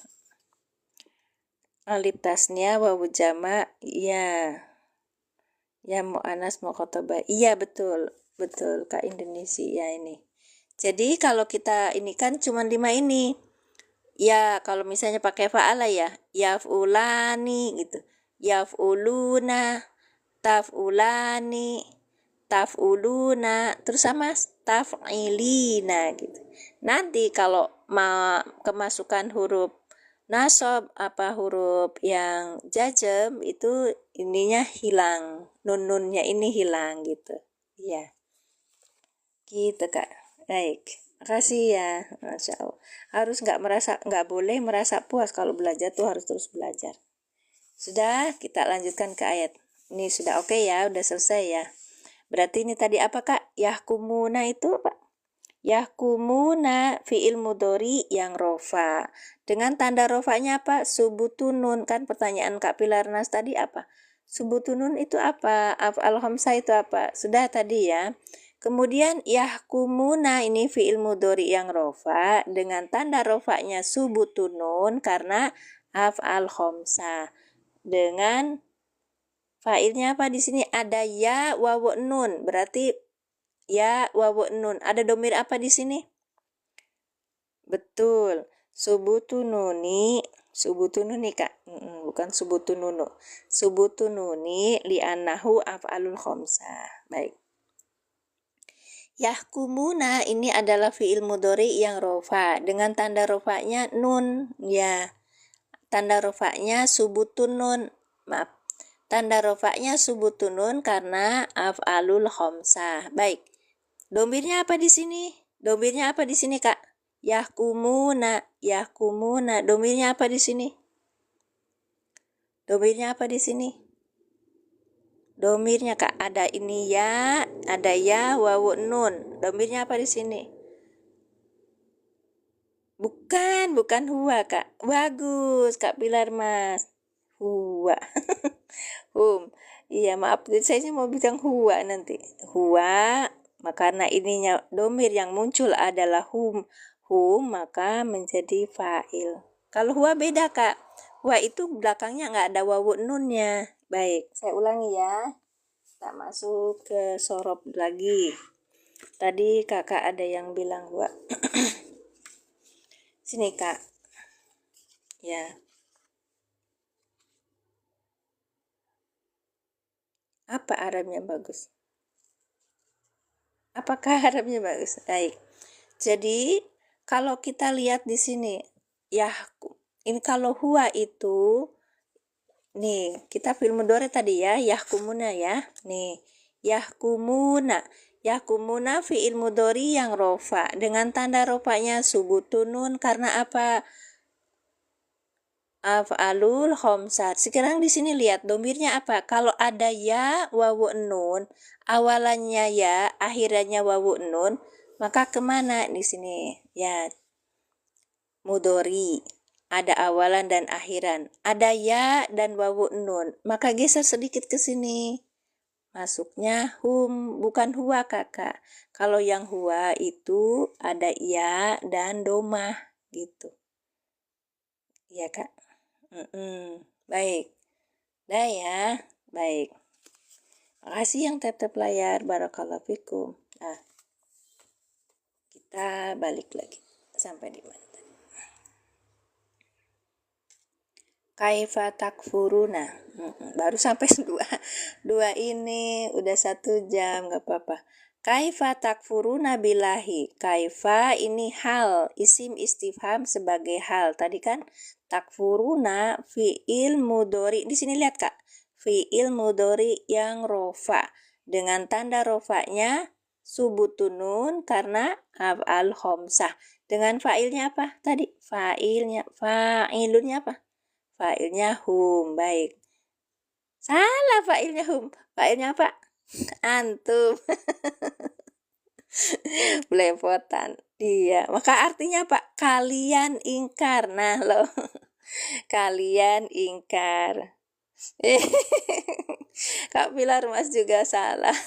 S1: Alif tasnya wawu jama, iya. Ya mu'anas muqatabah. Iya betul. Betul Kak Indonesia ya ini. Jadi kalau kita ini kan cuma 5 ini. Ya kalau misalnya pakai fa'ala ya, yaf'ulani gitu. Yaf'uluna, taf'ulani, taf'uluna, terus sama taf'ilina gitu. Nanti kalau kemasukan huruf nasab huruf yang jazm itu ininya hilang, nun-nunnya ini hilang gitu. Ya. Gitu Kak. Baik. Makasih ya, Masya Allah. Nggak boleh merasa puas kalau belajar tuh harus terus belajar. Sudah, kita lanjutkan ke ayat. Ini sudah oke ya, udah selesai ya. Berarti ini tadi apa Kak? Yahkumuna itu apa? Yahkumuna fi'il mudhari yang rofa. Dengan tanda rofanya apa? Subutunun. Kan pertanyaan Kak Pilarnas tadi apa? Subutunun itu apa? Af'al khamsah itu apa? Sudah tadi ya. Kemudian yahkumuna ini fi'il mudhari yang rofa dengan tanda rofanya subutunun karena af'al khamsah. Dengan fa'ilnya apa di sini? Ada ya wawu nun. Berarti ya wawu nun. Ada domir apa di sini? Betul. Subutununi Kak. Bukan subutununu. Subutununi li'annahu af'alul khamsah. Baik. Yahkumuna ini adalah fi'il mudhari yang rofa dengan tanda rofanya nun ya. Tanda rofanya subutun nun. Maaf. Tanda rofanya subutun nun karena af'alul khamsah. Baik. Domirnya apa di sini? Domirnya apa di sini Kak? Yahkumuna. Domirnya apa di sini? Domirnya apa di sini? Domirnya Kak, ada ini ya, ada ya, wawu nun. Domirnya apa di sini? Bukan huwa Kak. Bagus Kak Pilar Mas. Huwa. Iya maaf, saya mau bilang huwa nanti. Huwa, karena ininya domir yang muncul adalah hum, maka menjadi fa'il. Kalau huwa beda Kak. Huwa itu belakangnya nggak ada wawu nunnya. Baik, saya ulangi ya. Kita masuk ke sorob lagi. Tadi kakak ada yang bilang huwa. Sini Kak. Ya. Apa Arabnya bagus? Apakah Arabnya bagus? Baik. Jadi kalau kita lihat di sini, ya ini kalau huwa itu nih, kita fi'il mudhari tadi ya, yahkumuna ya. Nih, yahkumuna. Yahkumuna fi'il mudhari yang rofa dengan tanda rofanya subutunun karena apa? Af'alul khamsah. Sekarang di sini lihat domirnya apa? Kalau ada ya wawu nun, awalannya ya, akhirannya wawu nun, maka kemana di sini? Ya, mudhari. Ada awalan dan akhiran. Ada ya dan wawu nun. Maka geser sedikit ke sini. Masuknya hum, bukan huwa Kakak. Kalau yang huwa itu ada ya dan domah gitu. Iya Kak. Baik. Dah ya. Baik. Makasih yang tap-tap layar. Barakallahu fikum. Nah, kita balik lagi. Sampai di mana tadi? Kaifa takfuruna. Baru sampai dua ini udah 1 jam, gak apa-apa. Kaifa takfuruna billahi. Kaifa ini hal, isim istifham sebagai hal. Tadi kan takfuruna fi'il mudhari. Di sini lihat Kak. Fi'il mudhari yang rofa. Dengan tanda rofanya subutunun karena af'al khomsah. Dengan fa'ilnya apa? Tadi fa'ilunnya apa? Fa'ilnya hum. Baik. Salah fa'ilnya hum. Fa'ilnya apa? Antum. Belepotan. Iya, maka artinya apa? Kalian ingkar. Nah, loh. Kalian ingkar. Kak Pilar Mas juga salah.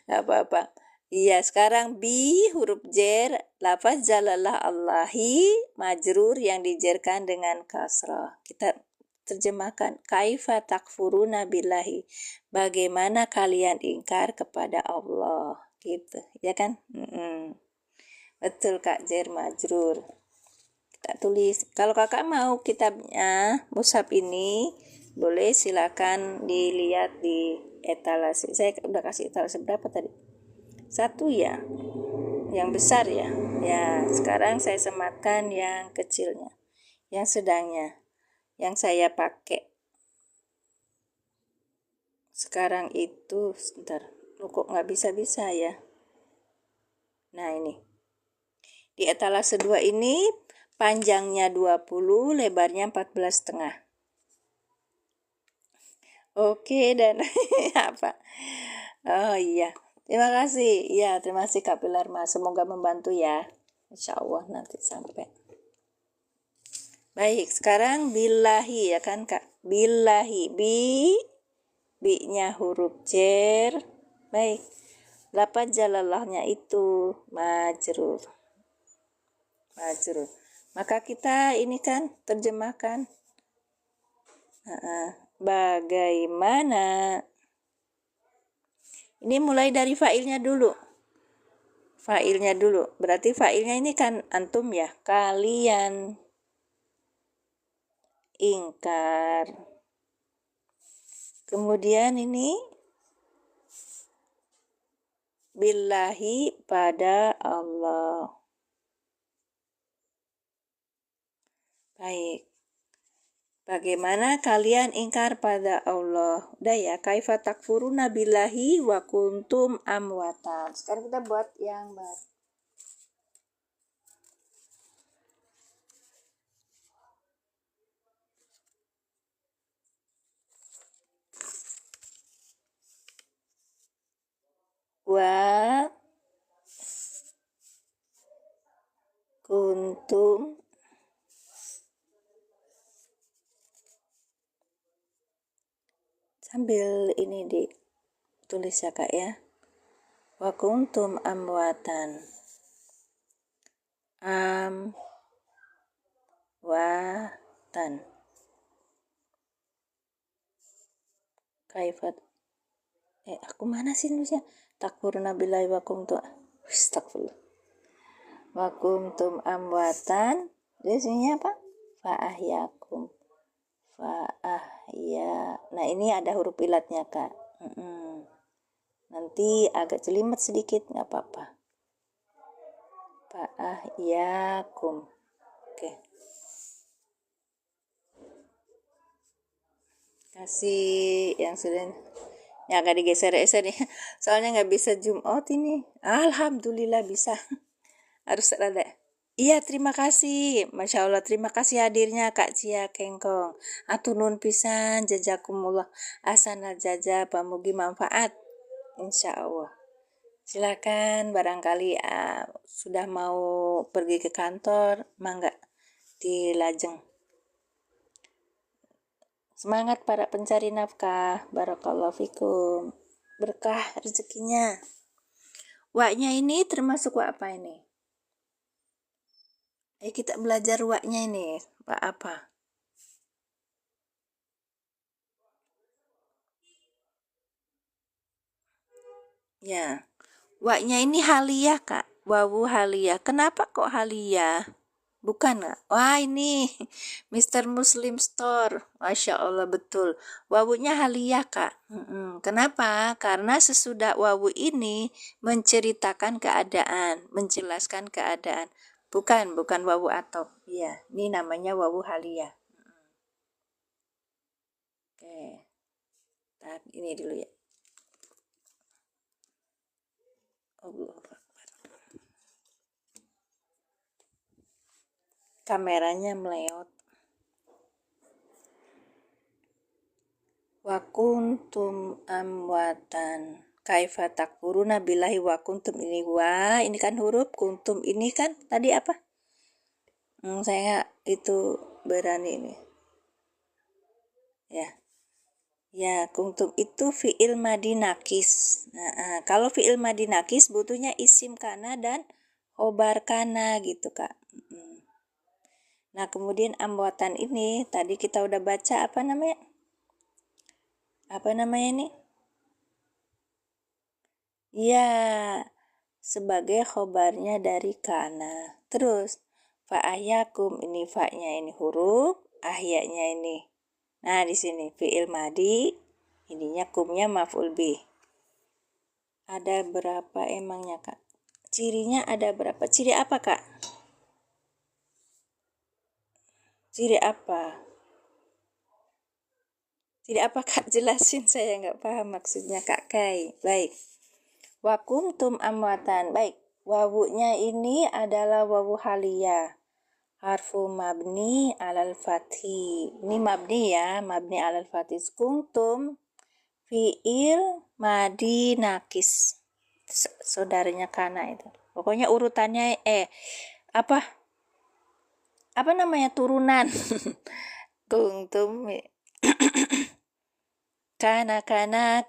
S1: Gak apa-apa. Iya, sekarang bi huruf jer, lafaz jalalah Allahi majrur yang dijerkan dengan kasrah. Kita terjemahkan kaifa takfuruna billahi. Bagaimana kalian ingkar kepada Allah? Gitu, ya kan? Betul Kak, jer majrur. Kita tulis. Kalau Kakak mau kitabnya mushaf ini, boleh silakan dilihat di etalase. Saya udah kasih etalase berapa tadi? 1 ya. Yang besar ya. Ya, sekarang saya sematkan yang kecilnya. Yang sedangnya. Yang saya pakai. Sekarang itu, sebentar. Loh, kok nggak bisa-bisa ya? Nah, ini. Di etalase 2 ini panjangnya 20, lebarnya 14,5. Oke, dan apa? Oh iya. Terima kasih. Iya, terima kasih Kak Pilar Mas. Semoga membantu ya. Insya Allah nanti sampai. Baik, sekarang billahi ya kan Kak? Billahi. Bi-nya huruf jer. Baik. Lafaz jalalahnya itu majrur. Majrur. Maka kita ini kan terjemahkan. Bagaimana? Ini mulai dari fa'ilnya dulu. Fa'ilnya dulu. Berarti fa'ilnya ini kan antum ya. Kalian ingkar. Kemudian ini billahi pada Allah. Baik. Bagaimana kalian ingkar pada Allah? Udah ya, kaifa takfuruna billahi wa kuntum amwatan. Sekarang kita buat yang baru. Wa kuntum sambil ini ditulis ya Kak ya. Wa kuntum amwatan. Amwatan. Kaifat. Aku mana sih nulisnya? Takfuruna billahi wa kuntum. Astagfirullah. Wa kuntum amwatan. Di sini apa? Fa'ahyakum. Fa'ahya. Nah, ini ada huruf ilatnya, Kak. Nanti agak jelimet sedikit, nggak apa-apa. Fa'ahyakum. Oke. Kasih yang sudah ya agak digeser-geser nih. Soalnya nggak bisa zoom out ini. Alhamdulillah bisa. Harus ada. Iya, terima kasih. Masya Allah, terima kasih hadirnya Kak Cia Kengkong. Atunun pisan, jazakumullah. Asana jaza, pamugi manfaat. Insya Allah. Silakan barangkali sudah mau pergi ke kantor, mangga di Lajeng. Semangat para pencari nafkah. Barakallahu fikum. Berkah rezekinya. Waknya ini termasuk wak apa ini? Kita belajar waknya ini. Wak apa? Ya. Waknya ini haliyah Kak. Wawu haliyah. Kenapa kok haliyah? Bukan nggak? Wah ini Mr. Muslim Store. Masya Allah betul. Wawunya haliyah kak. Kenapa? Karena sesudah wawu ini menceritakan keadaan, menjelaskan keadaan. Bukan wawu atop. Iya, ini namanya wawu haliyah. Oke. Tahan ini dulu ya. Allah. Kameranya meleot. Wa kuntum amwatan kaifa takfuruna billahi wa kuntum ini kan huruf kuntum ini kan tadi apa? Saya itu berani ini. Ya, kuntum itu fi'il madi nakis. Kalau fi'il madi nakis butuhnya isim kana dan khobar kana gitu kak. Nah kemudian amwatan ini tadi kita udah baca apa namanya ini? Ya, sebagai khobarnya dari kana. Terus fa'ahyakum ini fa'nya ini huruf, ahyanya ini. Nah, di sini fi'il madi, ininya kumnya maf'ul bih. Ada berapa emangnya, Kak? Cirinya ada berapa? Ciri apa, Kak? Ciri apa? Ciri apa, Kak? Jelasin, saya nggak paham maksudnya, Kak Kai. Baik. Wakum tum amwatan. Baik. Wawunya ini adalah wawu haliyah. Harfu mabni alal fathi. Ini mabni ya, mabni alal fathi. Kuntum fi'il madi nakis. Saudaranya kana itu. Pokoknya urutannya apa namanya turunan. Kuntum kana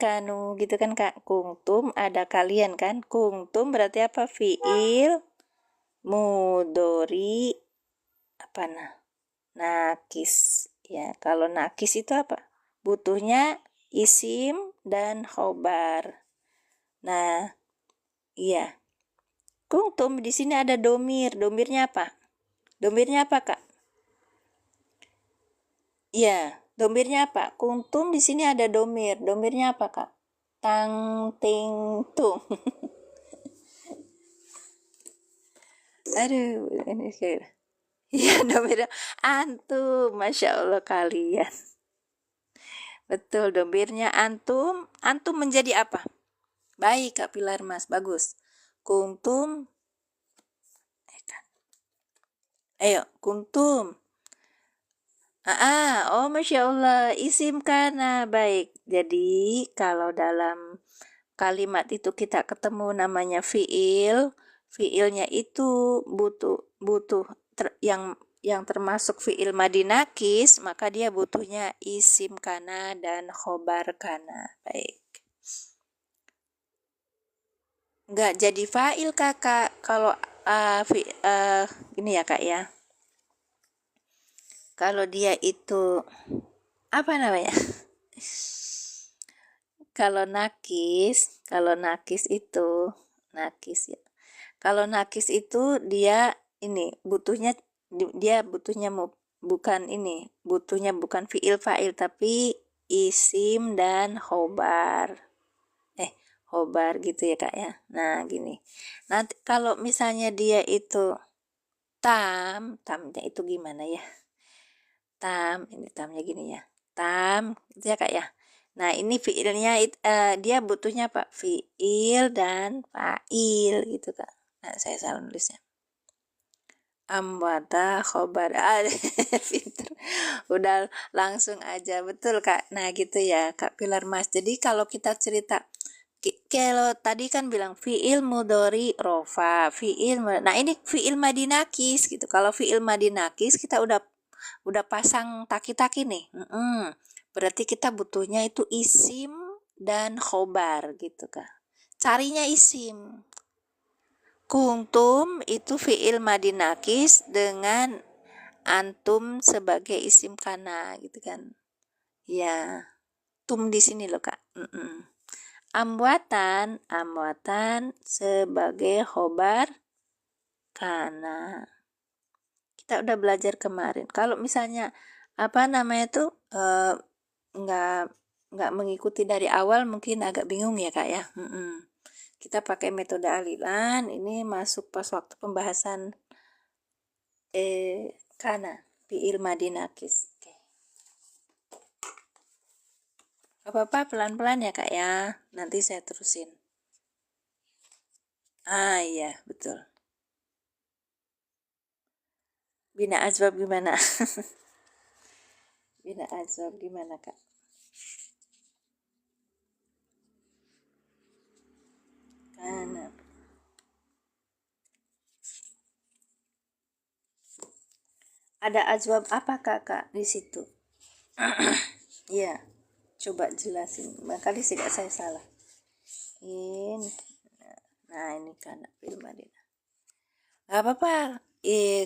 S1: kanu gitu kan Kak. Kuntum ada kalian kan. Kuntum berarti apa? Fi'il mudori apa nakis ya. Kalau nakis itu apa? Butuhnya isim dan khobar. Nah, iya. Kuntum di sini ada domir. Domirnya apa? Domirnya apa, Kak? Iya, domirnya apa? Kuntum di sini ada domir. Domirnya apa, Kak? Tang ting tung. Aduh, ini kayak iya domirnya antum. Masya Allah kalian. Betul, domirnya antum. Antum menjadi apa? Baik, Kak Pilar Mas. Bagus. Kuntum. Ayo, kuntum. Oh Masya Allah, isim kana. Baik, jadi kalau dalam kalimat itu kita ketemu namanya fi'il, fi'ilnya itu butuh yang termasuk fi'il madi nakis, maka dia butuhnya isim kana dan khobar kana. Baik. Enggak jadi fa'il kakak kalau ini ya kak ya. Kalau dia itu apa namanya? Kalau nakis itu nakis ya. Kalau nakis itu dia ini butuhnya bukan fiil fa'il tapi isim dan khobar. Khobar gitu ya kak ya. Nah gini. Nanti kalau misalnya dia itu tamnya itu gimana ya? Ini tamnya gini ya. Gitu ya kak ya. Nah ini fiilnya dia butuhnya apa? Fiil dan fa'il gitu kak. Nah saya salah nulisnya. Amwata khobar pinter. Udah langsung aja betul kak. Nah gitu ya Kak Pilar Mas. Jadi kalau kita cerita kalau tadi kan bilang fiil mudori rofa, nah ini fiil madinakis gitu. Kalau fiil madinakis kita udah pasang taki-taki nih. Berarti kita butuhnya itu isim dan khobar gitu kak. Carinya isim. Kuntum itu fiil madinakis dengan antum sebagai isim kana gitu kan. Ya, tum di sini loh kak. Amwatan sebagai khobar kana. kita udah belajar kemarin. Kalau misalnya apa namanya tuh nggak mengikuti dari awal mungkin agak bingung ya kak ya. Kita pakai metode alilan, ini masuk pas waktu pembahasan kana fi'il madi nakis. Oke. Apa-apa pelan-pelan ya kak ya, nanti saya terusin. Iya betul. Bina asbab gimana? Bina asbab gimana kak? Kana. Ada asbab apa kak di situ? Iya, coba jelasin. Makanya tidak saya salah. Ini, nah ini kana fi'il madi. Gak apa-apa.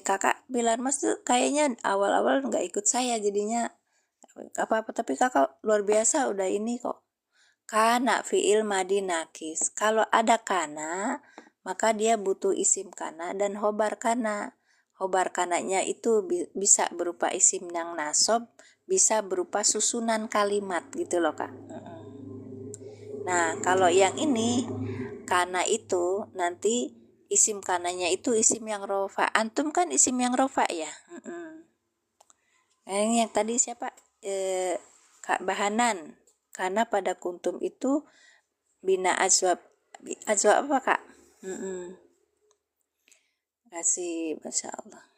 S1: Kakak bilang mas tuh kayaknya awal-awal nggak ikut saya jadinya gak apa-apa, tapi kakak luar biasa udah ini kok. Kana fi'il madi nakis. Kalau ada kana, maka dia butuh isim kana dan khobar kana. Khobar kananya itu bisa berupa isim yang nasob, bisa berupa susunan kalimat gitu loh kak. Nah kalau yang ini kana itu nanti isim kananya itu isim yang rofa. Antum kan isim yang rofa ya. Yang tadi siapa? Kak Bahanan. Karena pada kuntum itu bina azwab apa kak? Kasih, masya Allah.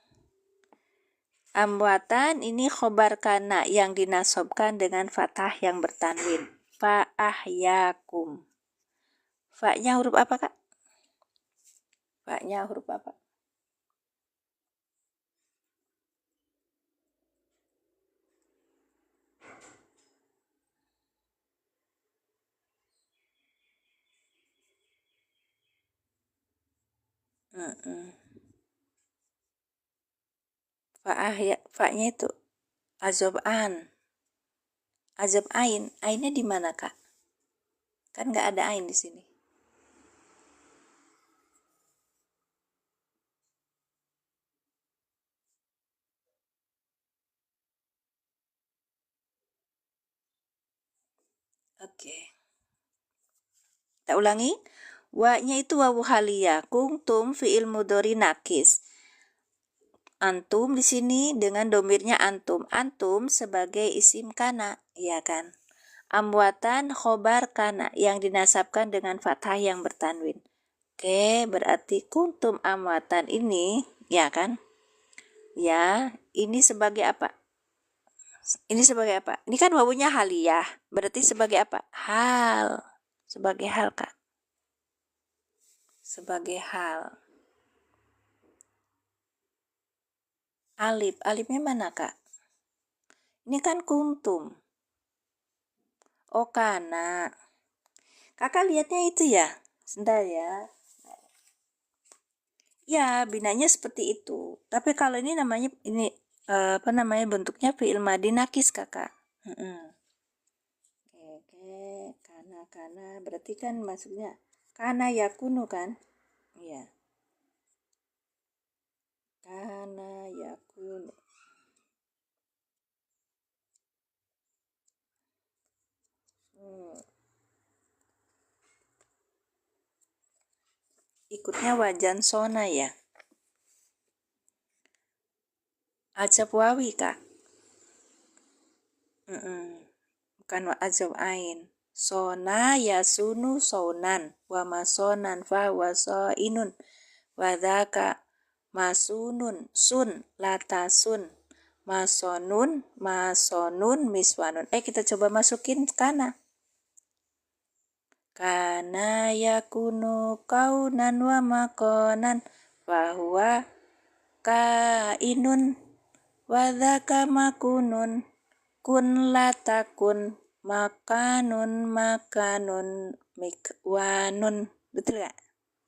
S1: Amwatan ini khobar kana yang dinasobkan dengan fathah yang bertanwin. Fa'ahyakum. Fa-nya huruf apa kak? Fa-nya huruf apa? Fa-nya itu azab-an. Azab ain. Ainnya di mana kak? Kan nggak ada ain di sini. Oke. Kita ulangi. Wa-nya itu wawu haliyah. Kuntum fi'il mudhari nakis. Antum di sini dengan domirnya antum. Antum sebagai isim kana, ya kan? Amwatan khobar kana yang dinasabkan dengan fathah yang bertanwin. Oke, berarti kuntum amwatan ini, ya kan? Ya, ini sebagai apa? Ini sebagai apa? Ini kan wawunya haliyah. Berarti sebagai apa? Hal. Sebagai hal, Kak. Sebagai hal. Alif. Alifnya mana, Kak? Ini kan kuntum. Oh, kana. Kakak lihatnya itu ya? Sebentar ya. Ya, binanya seperti itu. Tapi kalau ini namanya ini apa namanya bentuknya fi'il madi nakis kakak. Oke, karena berarti kan maksudnya kana yakunu kan? Iya. Kana yakunu. Ikutnya wajan sona ya. Ajab wawi kak. Bukan ajab ain. Sona yasunu sonan wa masonan fa wasoinun wadaka masunun sun latasun masonun miswanun. Kita coba masukin kana. Kana yakunu kaunan wa makonan fahuwa kainun wadaka makunun kun latakun makanun mikwanun. Betul gak?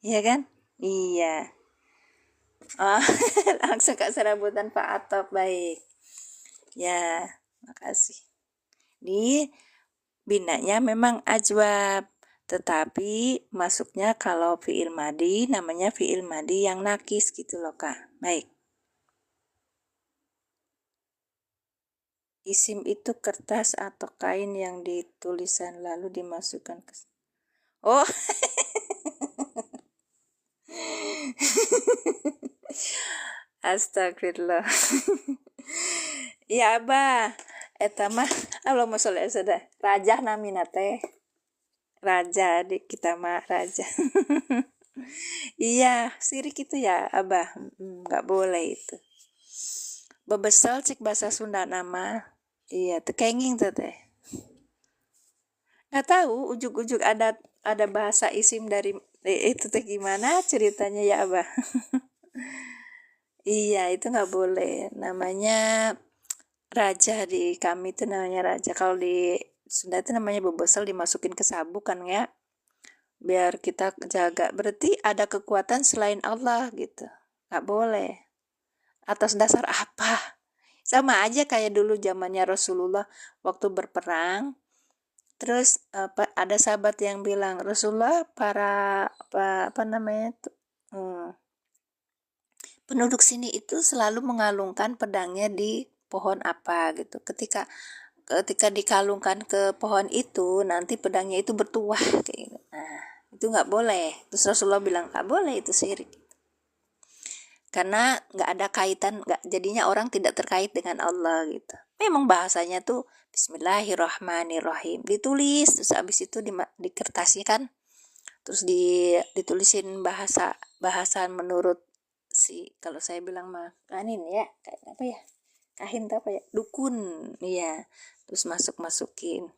S1: Iya kan? Iya. Oh, langsung kak serabutan Pak Atop. Baik ya, makasih. Di binanya memang ajwab, tetapi masuknya kalau fi'il madi namanya fi'il madi yang nakis gitu loh kak. Baik. Isim itu kertas atau kain yang ditulisan lalu dimasukkan ke... Oh, astagfirullah. Ya Abah, eta mah Allahumma sholli ala sayyidina raja namina teh. Raja di kita mah raja. Iya, sirik itu ya Abah. Nggak boleh itu. Bebesel cek bahasa Sunda nama. Iya, tekenging tuh teh. Nggak tahu ujuk-ujuk ada bahasa isim dari itu teh gimana ceritanya ya Abah. Iya, itu nggak boleh. Namanya raja, di kami itu namanya raja. Kalau di Sunda itu namanya bebesel, dimasukin ke sabuk kan ya. Biar kita jaga. Berarti ada kekuatan selain Allah gitu. Nggak boleh. Atas dasar apa? Sama aja kayak dulu zamannya Rasulullah waktu berperang. Terus ada sahabat yang bilang, Rasulullah, para apa namanya itu, penduduk sini itu selalu mengalungkan pedangnya di pohon apa gitu. Ketika dikalungkan ke pohon itu, nanti pedangnya itu bertuah kayak gitu. Nah, itu nggak boleh. Terus Rasulullah bilang nggak boleh, itu syirik. Karena nggak ada kaitan, nggak, jadinya orang tidak terkait dengan Allah gitu. Memang bahasanya tuh Bismillahirrahmanirrahim, ditulis terus abis itu dikertaskan, terus ditulisin bahasan menurut si, kalau saya bilang mah kanin ya, kayak apa ya, kahin apa ya, dukun, iya, terus masukin.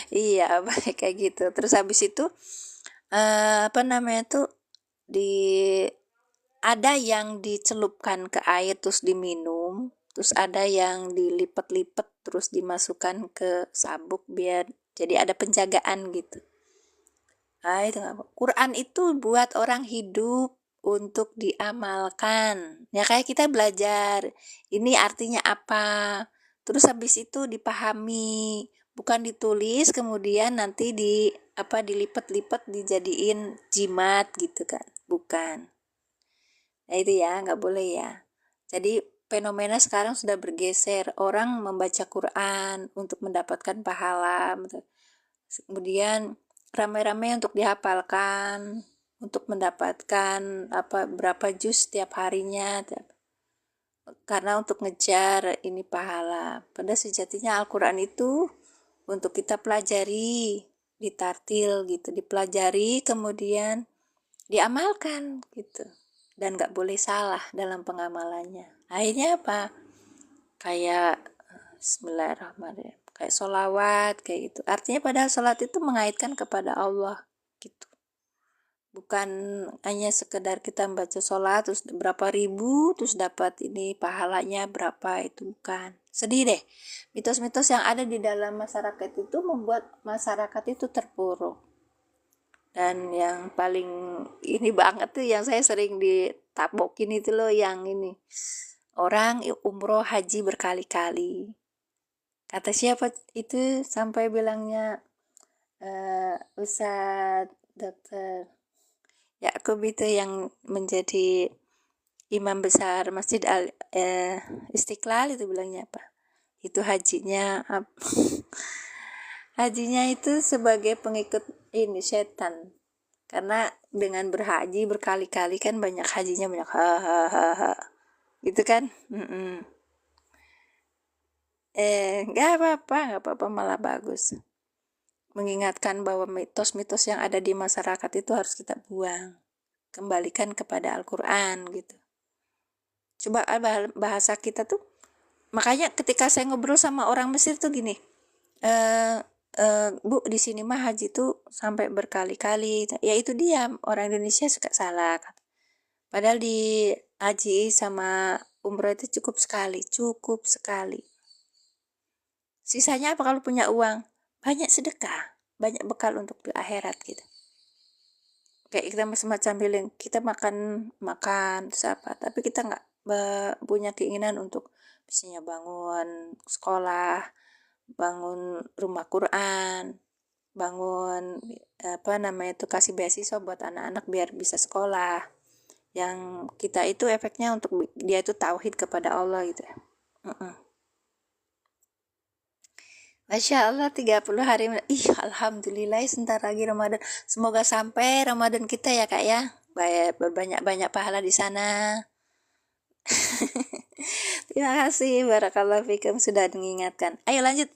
S1: Iya, baik kayak gitu. Terus habis itu apa namanya tuh, di ada yang dicelupkan ke air terus diminum, terus ada yang dilipat-lipat terus dimasukkan ke sabuk biar jadi ada penjagaan gitu. Ah, itu nggak. Quran itu buat orang hidup untuk diamalkan. Ya kayak kita belajar, ini artinya apa. Terus habis itu dipahami, bukan ditulis kemudian nanti dilipat-lipat dijadiin jimat gitu kan. Bukan. Nah itu ya, nggak boleh ya. Jadi fenomena sekarang sudah bergeser. Orang membaca Quran untuk mendapatkan pahala. Kemudian ramai-ramai untuk dihafalkan, untuk mendapatkan berapa juz setiap harinya. Karena untuk ngejar ini pahala. Padahal sejatinya Al-Quran itu untuk kita pelajari, ditartil gitu, dipelajari kemudian diamalkan gitu. Dan gak boleh salah dalam pengamalannya. Akhirnya apa? Kayak Bismillahirrahmanirrahim, kayak sholawat kayak gitu. Artinya padahal sholat itu mengaitkan kepada Allah gitu. Bukan hanya sekedar kita membaca sholat terus berapa ribu terus dapat ini pahalanya berapa, itu bukan. Sedih deh, mitos-mitos yang ada di dalam masyarakat itu membuat masyarakat itu terpuruk. Dan yang paling ini banget tuh yang saya sering ditabokin itu loh, yang ini, orang umroh haji berkali-kali. Kata siapa itu sampai bilangnya Ustadz Dokter Yakub itu yang menjadi imam besar Masjid Istiqlal, itu bilangnya apa? Itu hajinya itu sebagai pengikut ini setan. Karena dengan berhaji berkali-kali kan banyak hajinya, banyak hahaha gitu kan. Nggak apa-apa, malah bagus. Mengingatkan bahwa mitos-mitos yang ada di masyarakat itu harus kita buang, kembalikan kepada Al-Quran gitu. Coba bahasa kita tuh, makanya ketika saya ngobrol sama orang Mesir tuh gini, Bu, di sini mah haji tuh sampai berkali-kali. Ya itu dia, orang Indonesia suka salah. Padahal di haji sama umroh itu cukup sekali. Sisanya apa kalau punya uang? Banyak sedekah, banyak bekal untuk di akhirat gitu. Kayak kita semacam bilang, kita makan terus apa, tapi kita nggak punya keinginan untuk misalnya bangun sekolah, bangun rumah Quran, bangun kasih beasiswa buat anak-anak biar bisa sekolah. Yang kita itu efeknya untuk dia itu tauhid kepada Allah gitu ya. Masya Allah 30 hari. Ih, Alhamdulillah sebentar lagi Ramadan. Semoga sampai Ramadan kita ya Kak ya. Berbanyak-banyak pahala di sana. Terima kasih Barakallahu fikum sudah mengingatkan. Ayo lanjut.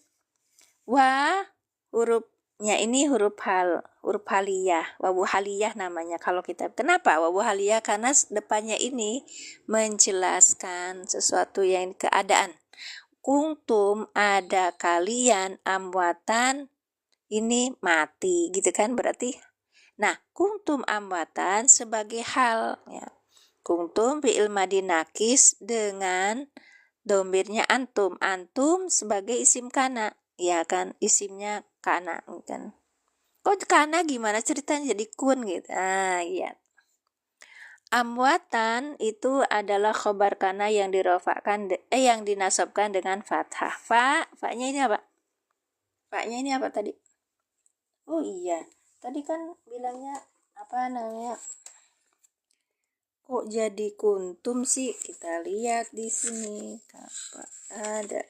S1: Wah, hurufnya ini huruf haliyah, wawu haliyah namanya kalau kita. Kenapa wawu haliyah? Karena depannya ini menjelaskan sesuatu yang keadaan. Kuntum ada kalian amwatan ini mati gitu kan berarti. Nah, kuntum amwatan sebagai hal ya. Kuntum fi'il madi nakis dengan domirnya antum. Antum sebagai isim kana. Ya kan, isimnya kana kan. Kok kana gimana ceritanya jadi kun gitu. Iya. Amwatan itu adalah khobar kana yang yang dinasabkan dengan fathah. Fa-nya ini apa? Fa-nya ini apa tadi? Oh iya. Tadi kan bilangnya apa namanya? Kok jadi kuntum sih? Kita lihat di sini. Apa ada?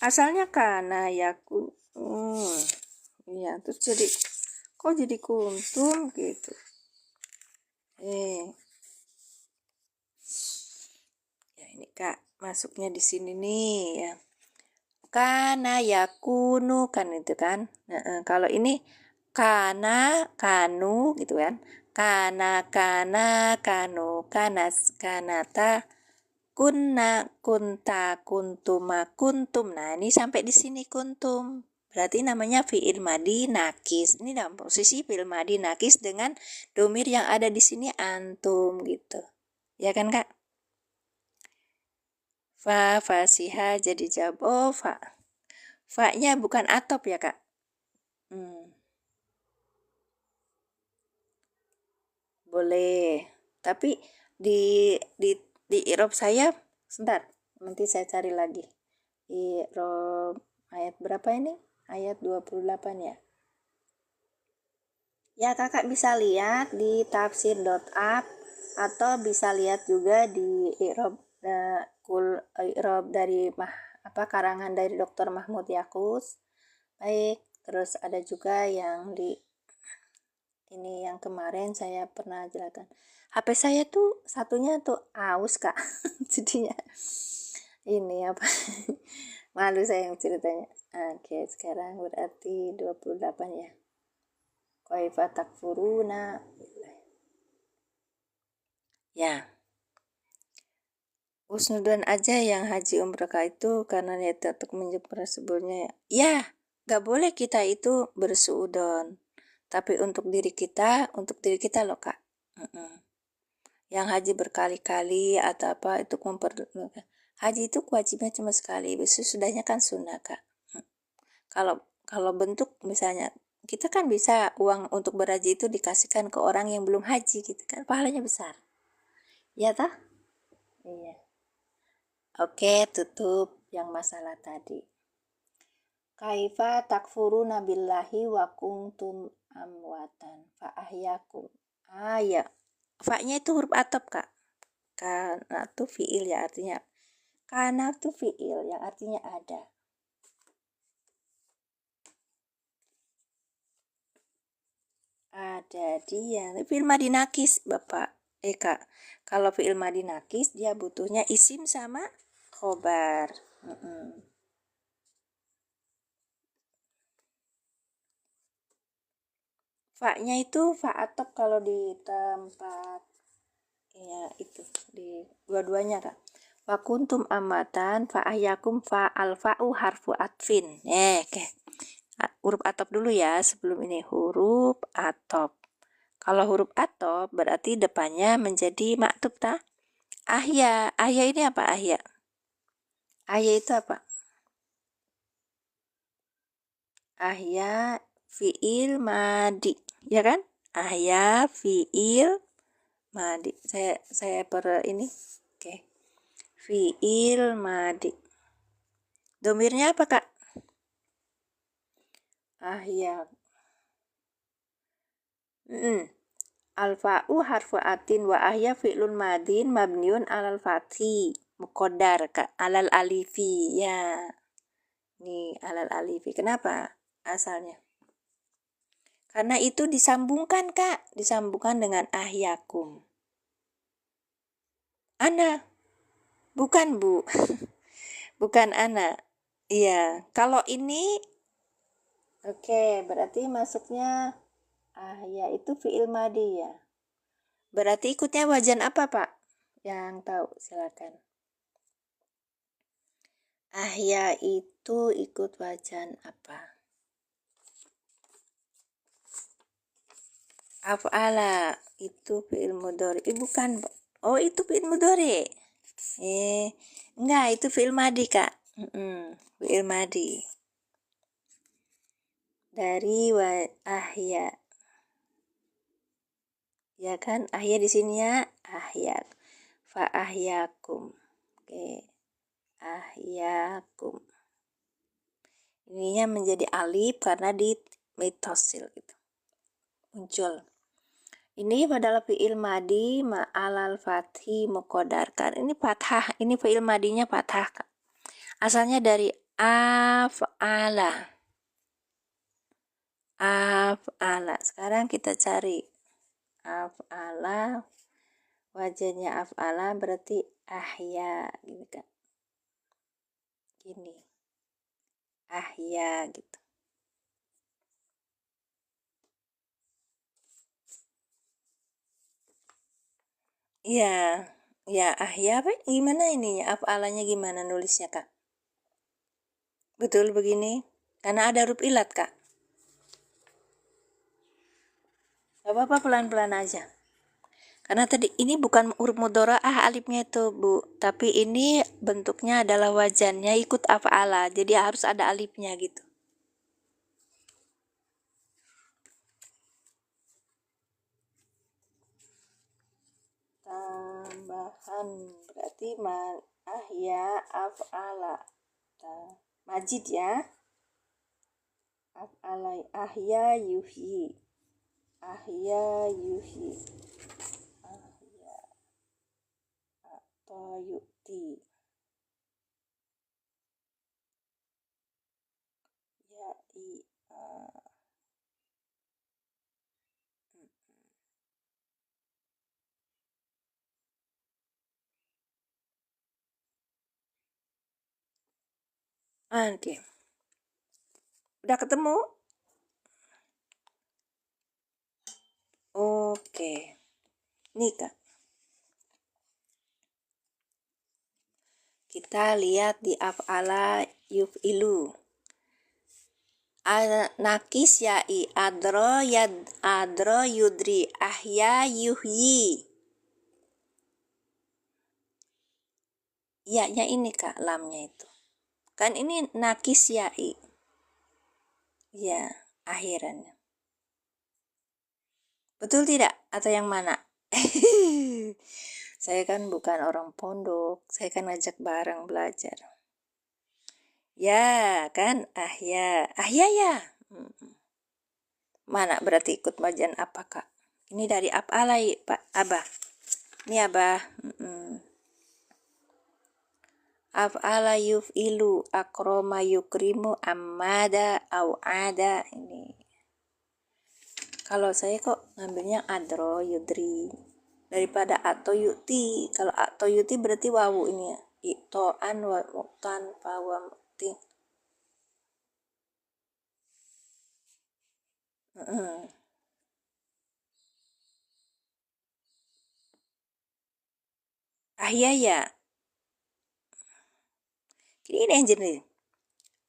S1: Asalnya kana yakun. Iya, terus kok jadi kuntum gitu. Ya ini Kak, masuknya di sini nih ya. Kana yakunu kan itu kan. Kalau ini kana kanu gitu kan. Kana kanu kanata kunna kunta kuntuma kuntum. Nah, ini sampai di sini kuntum. Berarti namanya fi'il madi nakis. Ini dalam posisi fi'il madi nakis dengan domir yang ada di sini antum gitu. Ya kan, Kak? Fasiha jadi jawab. Oh, fa-nya bukan atop ya, Kak? Boleh. Tapi di i'rab saya sebentar. Nanti saya cari lagi. I'rab ayat berapa ini? Ayat 28 ya. Ya, Kakak bisa lihat di tafsir.app atau bisa lihat juga di i'rab i'rab dari karangan dari Dr. Mahmud Yakus. Baik, terus ada juga yang di ini yang kemarin saya pernah jelaskan. HP saya tuh satunya tuh aus Kak. Jadinya ini apa? Malu saya yang ceritanya. Oke, sekarang berarti 28 ya. Kaifa takfuruna. Ya. Usnudon aja yang haji umrah itu karena niat untuk menjemput sebelumnya. Ya, gak boleh kita itu bersuudon. Tapi untuk diri kita loh Kak. Yang haji berkali-kali atau apa itu haji itu wajibnya cuma sekali, sesudahnya kan sunnah Kak. Kalau bentuk misalnya kita kan bisa uang untuk berhaji itu dikasihkan ke orang yang belum haji gitu kan, pahalanya besar. Ya tah? Iya. Oke, tutup yang masalah tadi. Kaifa takfuruna billahi wa kuntum amwatan fa ahyakum. Ya. Fa-nya itu huruf atop Kak. Karena itu fiil ya artinya. Karena itu fiil yang artinya ada. Ada dia. Fiil madi nakis Bapak. Kak. Kalau fiil madi nakis dia butuhnya isim sama khobar. Fa-nya itu fa atop kalau di tempat ya itu di dua-duanya Kak. Wa kuntum amatan fa ahyakum fa alfa'u harfu atfin. Oke. Huruf atop dulu ya sebelum ini huruf atop. Kalau huruf atop berarti depannya menjadi maktub ta? Ahya. Ahya ini apa ahya? Ahya itu apa? Ahya fiil madi, ya kan? Ahya fiil madi. Saya ini. Oke. Fiil madi. Domirnya apa, Kak? Ahya. Al-fa'u harfu atin wa ahya fi'lun madin mabniun alal fathi muqaddar alal alifi. Ya. Nih, alal alifi. Kenapa asalnya? Karena itu disambungkan, Kak. Disambungkan dengan ahyakum. Ana. Bukan, Bu. Bukan ana. Iya. Kalau ini, oke, berarti masuknya ahya itu fi'il madi ya. Berarti ikutnya wajan apa, Pak? Yang tahu, silakan. Ahya itu ikut wajan apa? Af'ala itu fi'il mudhari. Bukan. Oh, itu fi'il mudhari. Enggak, itu fi'il madi, Kak. Fi'il madi. Dari ahya. Ya kan? Ahya di sini ya. Ahya. Fa ahyakum. Oke. Ahyakum. Ininya menjadi alif karena di mitosil gitu. Muncul. Ini adalah fi'il madi ma'alal fathi muqaddarkan. Ini fathah, ini fi'il madinya fathah, Kak. Asalnya dari af'ala. Af'ala. Sekarang kita cari af'ala. Wajahnya af'ala berarti ahya gitu, Kak. Gini. Ahya gitu. Iya, ya ahya apa? Gimana ininya? Af'alanya gimana nulisnya, Kak? Betul begini? Karena ada huruf ilat, Kak. Gak apa-apa, pelan-pelan aja. Karena tadi ini bukan huruf mudhora'ah alifnya itu, Bu. Tapi ini bentuknya adalah wajannya ikut af'ala. Jadi harus ada alifnya gitu. Tambahan berarti ahya af'ala. Majid ya. Af'ala ahya yuhyi. Ahya yuhyi. Ahya atau yu'ti. Ya i Oke. Udah ketemu? Oke. Nih, Kak. Kita lihat di af'ala yuf'ilu. Nakis ya'i adro yudri ahya yuhyi. Ya-nya ini, Kak, lamnya itu. Kan ini nakis ya'i. Ya, akhirannya. Betul tidak? Atau yang mana? Saya kan bukan orang pondok. Saya kan ngajak bareng belajar. Ya, kan? Ahya. Ahya ya. Mana berarti ikut wajan apa, Kak? Ini dari af'alai, Pak Abah. Ini Abah. Af'ala yuf'ilu akroma yukrimu ammada au'ada. Ini. Kalau saya kok ngambilnya adro yudri daripada atau yuti. Kalau atau yuti berarti wawu ini ya. Ito'an wa mu'tan fa wa mu'tin. Ahya ya. Ini yang jenis.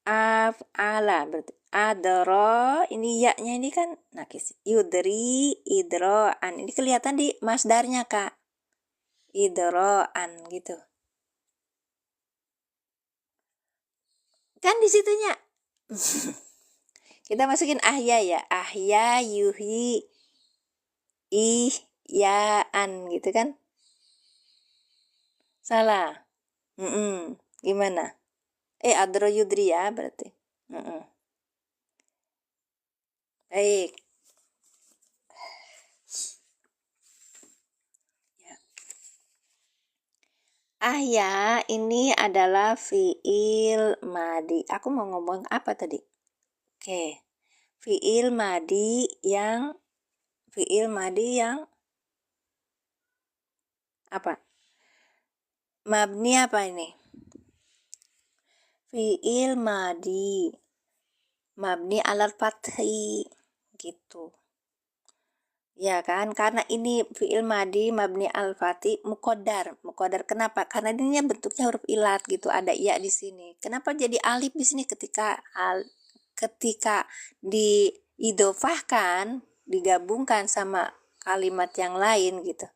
S1: Af'ala berarti adro, ini ya-nya ini kan nakis. Yudri idro'an. Ini kelihatan di masdarnya, Kak. Idro'an gitu. Kan di situnya. Kita masukin ahya ya. Ahya yuhi ihya'an gitu kan. Salah. Gimana? Adro yudri ya berarti. Baik. Ahya ini adalah fiil madi. Aku mau ngomong apa tadi? Oke. Fiil madi yang apa? Mabni apa ini? Fiil madi. Mabni alal fathi gitu. Ya kan, karena ini fi'il madi mabni al-fati muqaddar. Muqaddar kenapa? Karena ini bentuknya huruf ilat gitu, ada ya di sini. Kenapa jadi alif di sini ketika diidofahkan, digabungkan sama kalimat yang lain gitu.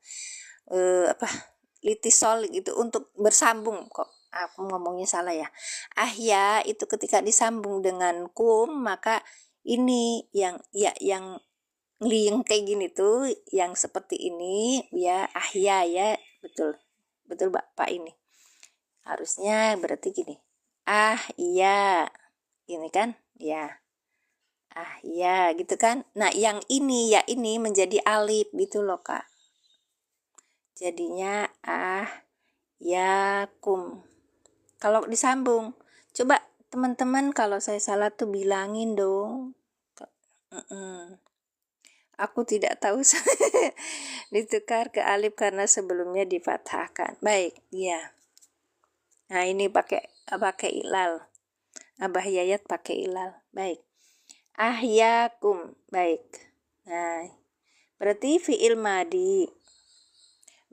S1: Litisol gitu untuk bersambung kok. Aku ngomongnya salah ya. Ahya itu ketika disambung dengan kum, maka ini yang yang kayak gini tuh yang seperti ini ya ahya ya, betul Bapak ini harusnya berarti gini, iya ini kan ya, ya gitu kan. Nah yang ini ya ini menjadi alif gitu loh Kak, jadinya kum. Kalau disambung, coba teman-teman kalau saya salah tuh bilangin dong. Aku tidak tahu ditukar ke alif karena sebelumnya difathahkan. Baik, ya. Nah, ini pakai ilal. Abah Yayat pakai ilal. Baik. Ahyakum. Baik. Nah, berarti fi'il madi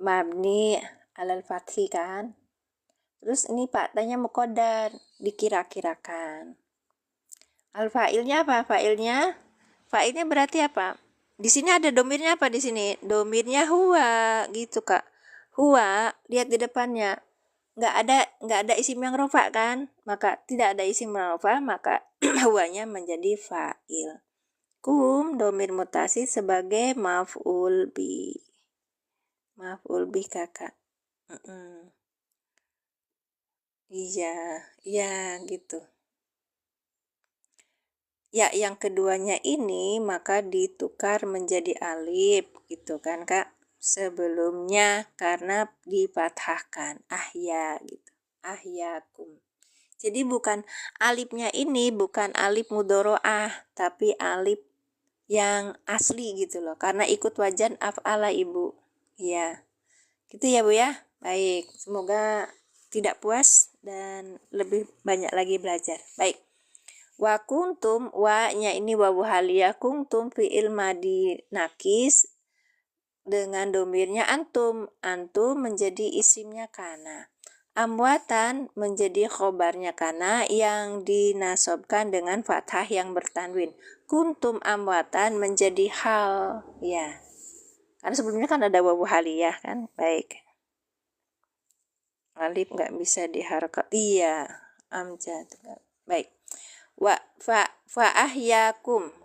S1: mabni alal fathi kan? Terus ini tanya muqaddar, dikira-kirakan. Al-fa'ilnya apa? Fa'ilnya berarti apa? Di sini ada domirnya apa di sini? Domirnya huwa gitu Kak. Huwa, lihat di depannya. Nggak ada isim yang rofa kan? Maka tidak ada isim yang rofa, maka huwanya menjadi fa'il. Kum domir mutasi sebagai maf'ul bi. Maf'ul bi Kakak. Iya gitu. Ya, yang keduanya ini maka ditukar menjadi alif gitu kan Kak. Sebelumnya karena dipatahkan ahya gitu. Ahyakum. Jadi bukan alifnya ini bukan alif mudoro'ah, tapi alif yang asli gitu loh. Karena ikut wajan af'ala Ibu. Ya. Gitu ya Bu ya. Baik, semoga tidak puas dan lebih banyak lagi belajar. Baik. Wa kuntum, wa-nya ini wawu haliyah, kuntum fi'il madi nakis dengan domirnya antum. Antum menjadi isimnya kana. Amwatan menjadi khobarnya kana yang dinasobkan dengan fathah yang bertanwin. Kuntum amwatan menjadi hal. Ya. Karena sebelumnya kan ada wawu haliyah kan. Baik. Alif nggak bisa diharokat. Iya. Amjad. Baik.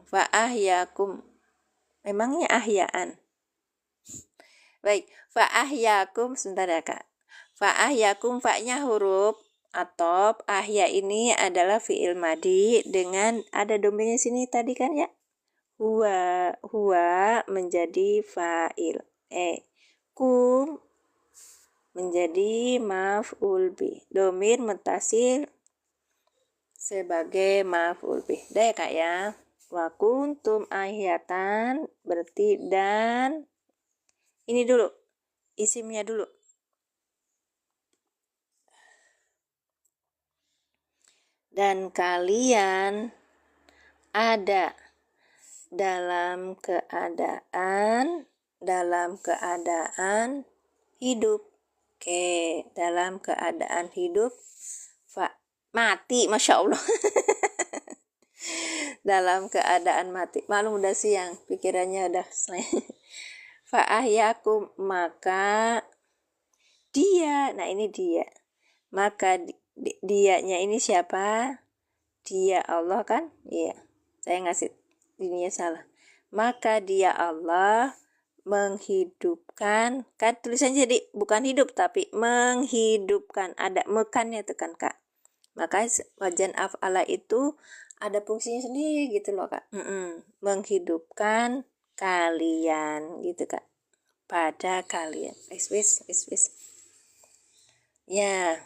S1: Fa'ahyakum memangnya ahyaan. Baik, fa'ahyakum sebentar ya Kak. Fa'ahyakum, fa'nya huruf atop, ahya ini adalah fi'il madi dengan ada domainnya sini tadi kan ya. Huwa menjadi fa'il. Kum menjadi maf'ul bi. Domir mutasil sebagai maf'ul bih. Dah ya Kak ya. Wa kuntum ahyatan berarti dan ini dulu. Isimnya dulu. Dan kalian ada dalam keadaan hidup. Oke, dalam keadaan hidup mati, Masya Allah. Dalam keadaan mati. Maklum udah siang, pikirannya udah fa'ahyakum, maka dia, nah ini dia. Maka dianya ini siapa? Dia Allah kan? Iya. Saya ngasih ininya salah. Maka dia Allah menghidupkan, kan tulisannya jadi bukan hidup tapi menghidupkan, ada mekannya tuh kan Kak. Maka wajan af'ala itu ada fungsinya sendiri gitu loh Kak. Menghidupkan kalian gitu Kak. Pada kalian. Wis. Ya.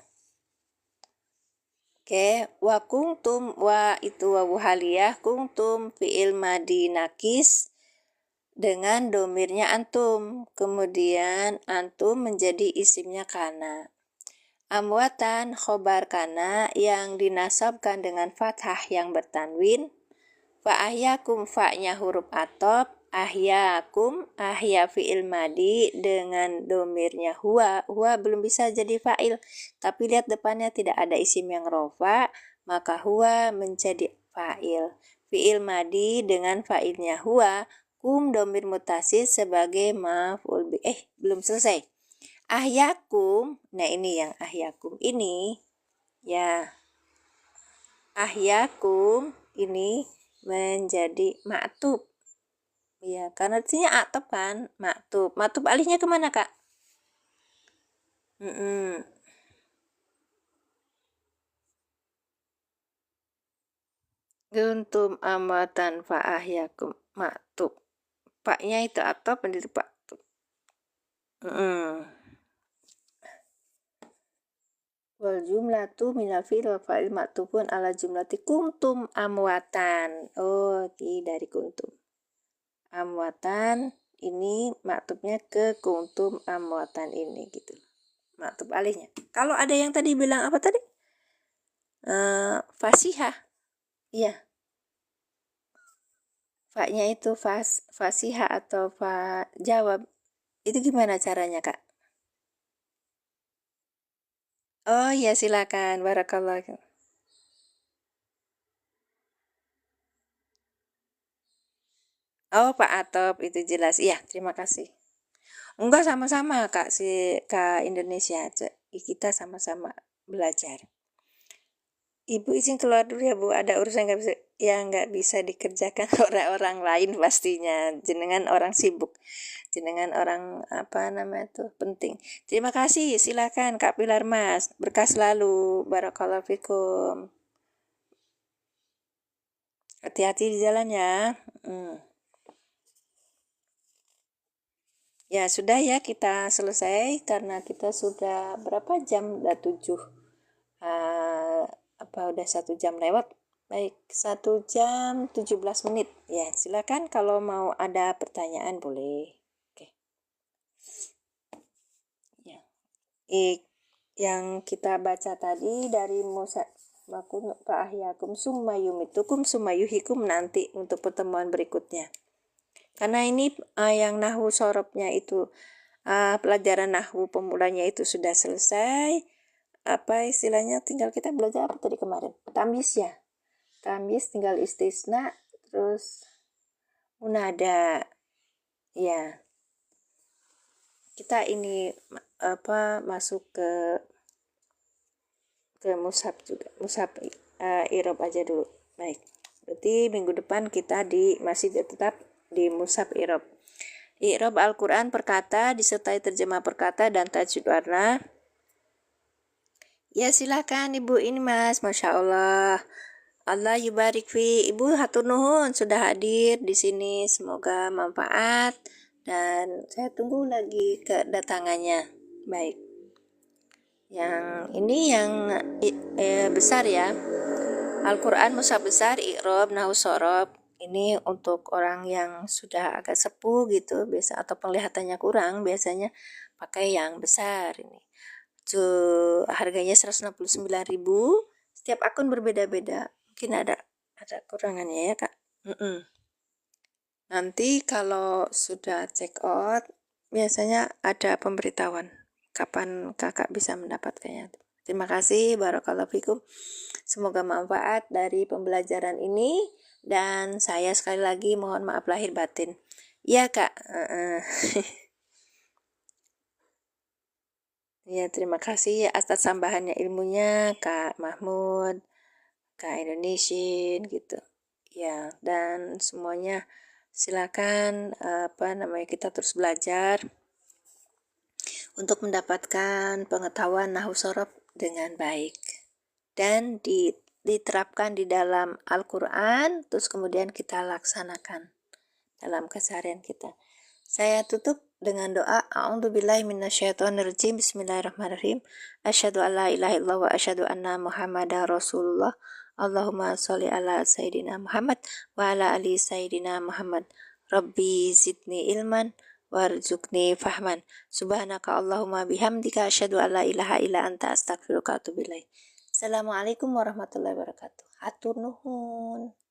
S1: Oke, wa kuntum, wa itu wawu haliyah, kuntum fi'il madi nakis dengan domirnya antum. Kemudian antum menjadi isimnya kana. Amwatan khobar kana yang dinasabkan dengan fathah yang bertanwin. Fa ahyakum, fa-nya huruf atop, ahyakum, ahya fi'il madi dengan domirnya huwa. Huwa belum bisa jadi fa'il, tapi lihat depannya tidak ada isim yang rofa, maka huwa menjadi fa'il. Fi'il madi dengan fa'ilnya huwa, kum domir mutasil sebagai maf'ul bi. Belum selesai. Ahyakum, nah ini yang ahyakum ini, ya. Ahyakum ini menjadi ma'tub. Ya, karena artinya atop kan, ma'tub. Ma'tub alihnya kemana, Kak? Kuntum amatan fa'ahyakum ma'tub. Paknya itu atop, itu ma'tub. Wal jumlatu minal fi'il wa fa'il ma'tubun ala jumlati kuntum amwatan. Oh, dari kuntum. Amwatan ini maktubnya ke kuntum amwatan ini gitu. Maktub alihnya. Kalau ada yang tadi bilang apa tadi? Fasihah. Iya. Fa-nya itu fasihah atau fa jawab. Itu gimana caranya, Kak? Oh iya, silakan. Barakallah. Oh, Pak Atop itu jelas. Iya, terima kasih. Enggak, sama-sama Kak, Kak Indonesia. Kita sama-sama belajar. Ibu izin keluar dulu ya Bu, ada urusan nggak bisa dikerjakan orang-orang lain pastinya. Jenengan orang sibuk, jenengan orang apa namanya tuh penting. Terima kasih, silakan Kak Pilar Mas, berkah selalu. Barakallahu fikum. Hati-hati di jalan ya. Ya sudah ya, kita selesai karena kita sudah berapa jam? Udah 7. Udah 1 jam lewat. Baik, 1 jam 17 menit. Ya, silakan kalau mau ada pertanyaan boleh. Oke. Ya. Yang kita baca tadi dari Musa fa'ahyakum summa yumitukum summa yuhikum nanti untuk pertemuan berikutnya. Karena ini yang nahwu sorobnya itu pelajaran nahwu pemulanya itu sudah selesai. Apa istilahnya, tinggal kita belajar apa tadi kemarin? Tamyiz ya. Tamyiz tinggal istisna terus munada. Ya. Kita ini masuk ke mushaf juga. Mushaf irob aja dulu. Baik. Berarti minggu depan kita masih tetap di mushaf irob. Irob Al-Quran perkata disertai terjemah perkata dan tajwid warna. Ya silakan Ibu ini Mas, Masya Allah. Allah yubarik fi. Ibu hatur nuhun sudah hadir di sini. Semoga manfaat dan saya tunggu lagi kedatangannya. Baik. Yang ini yang besar ya. Al-Quran mushaf besar, i'rob, nahwu sorob. Ini untuk orang yang sudah agak sepuh gitu, biasa atau penglihatannya kurang, biasanya pakai yang besar ini. Harganya 169.000. Setiap akun berbeda-beda. Mungkin ada kurangannya ya, Kak. Nanti kalau sudah check out, biasanya ada pemberitahuan kapan Kakak bisa mendapatkannya. Terima kasih, barakallahu fikum. Semoga manfaat dari pembelajaran ini dan saya sekali lagi mohon maaf lahir batin. Iya, Kak. Ya, terima kasih atas tambahannya ilmunya Kak Mahmud, Kak Indonesian gitu. Ya, dan semuanya silakan kita terus belajar untuk mendapatkan pengetahuan nahwu sorob dengan baik dan diterapkan di dalam Al-Quran, terus kemudian kita laksanakan dalam keseharian kita. Saya tutup dengan doa a'udzubillahi minasyaitonirrajim. Bismillahirrahmanirrahim. Asyhadu alla ilaha illallah wa asyhadu anna Muhammadar Rasulullah. Allahumma sholli ala sayidina Muhammad wa ala ali sayidina Muhammad. Rabbi zidni ilman warzuqni fahman. Subhanaka Allahumma bihamdika asyhadu alla ilaha illa anta astaghfiruka wa atubu ilaik. Assalamualaikum warahmatullahi wabarakatuh. Hatur nuhun.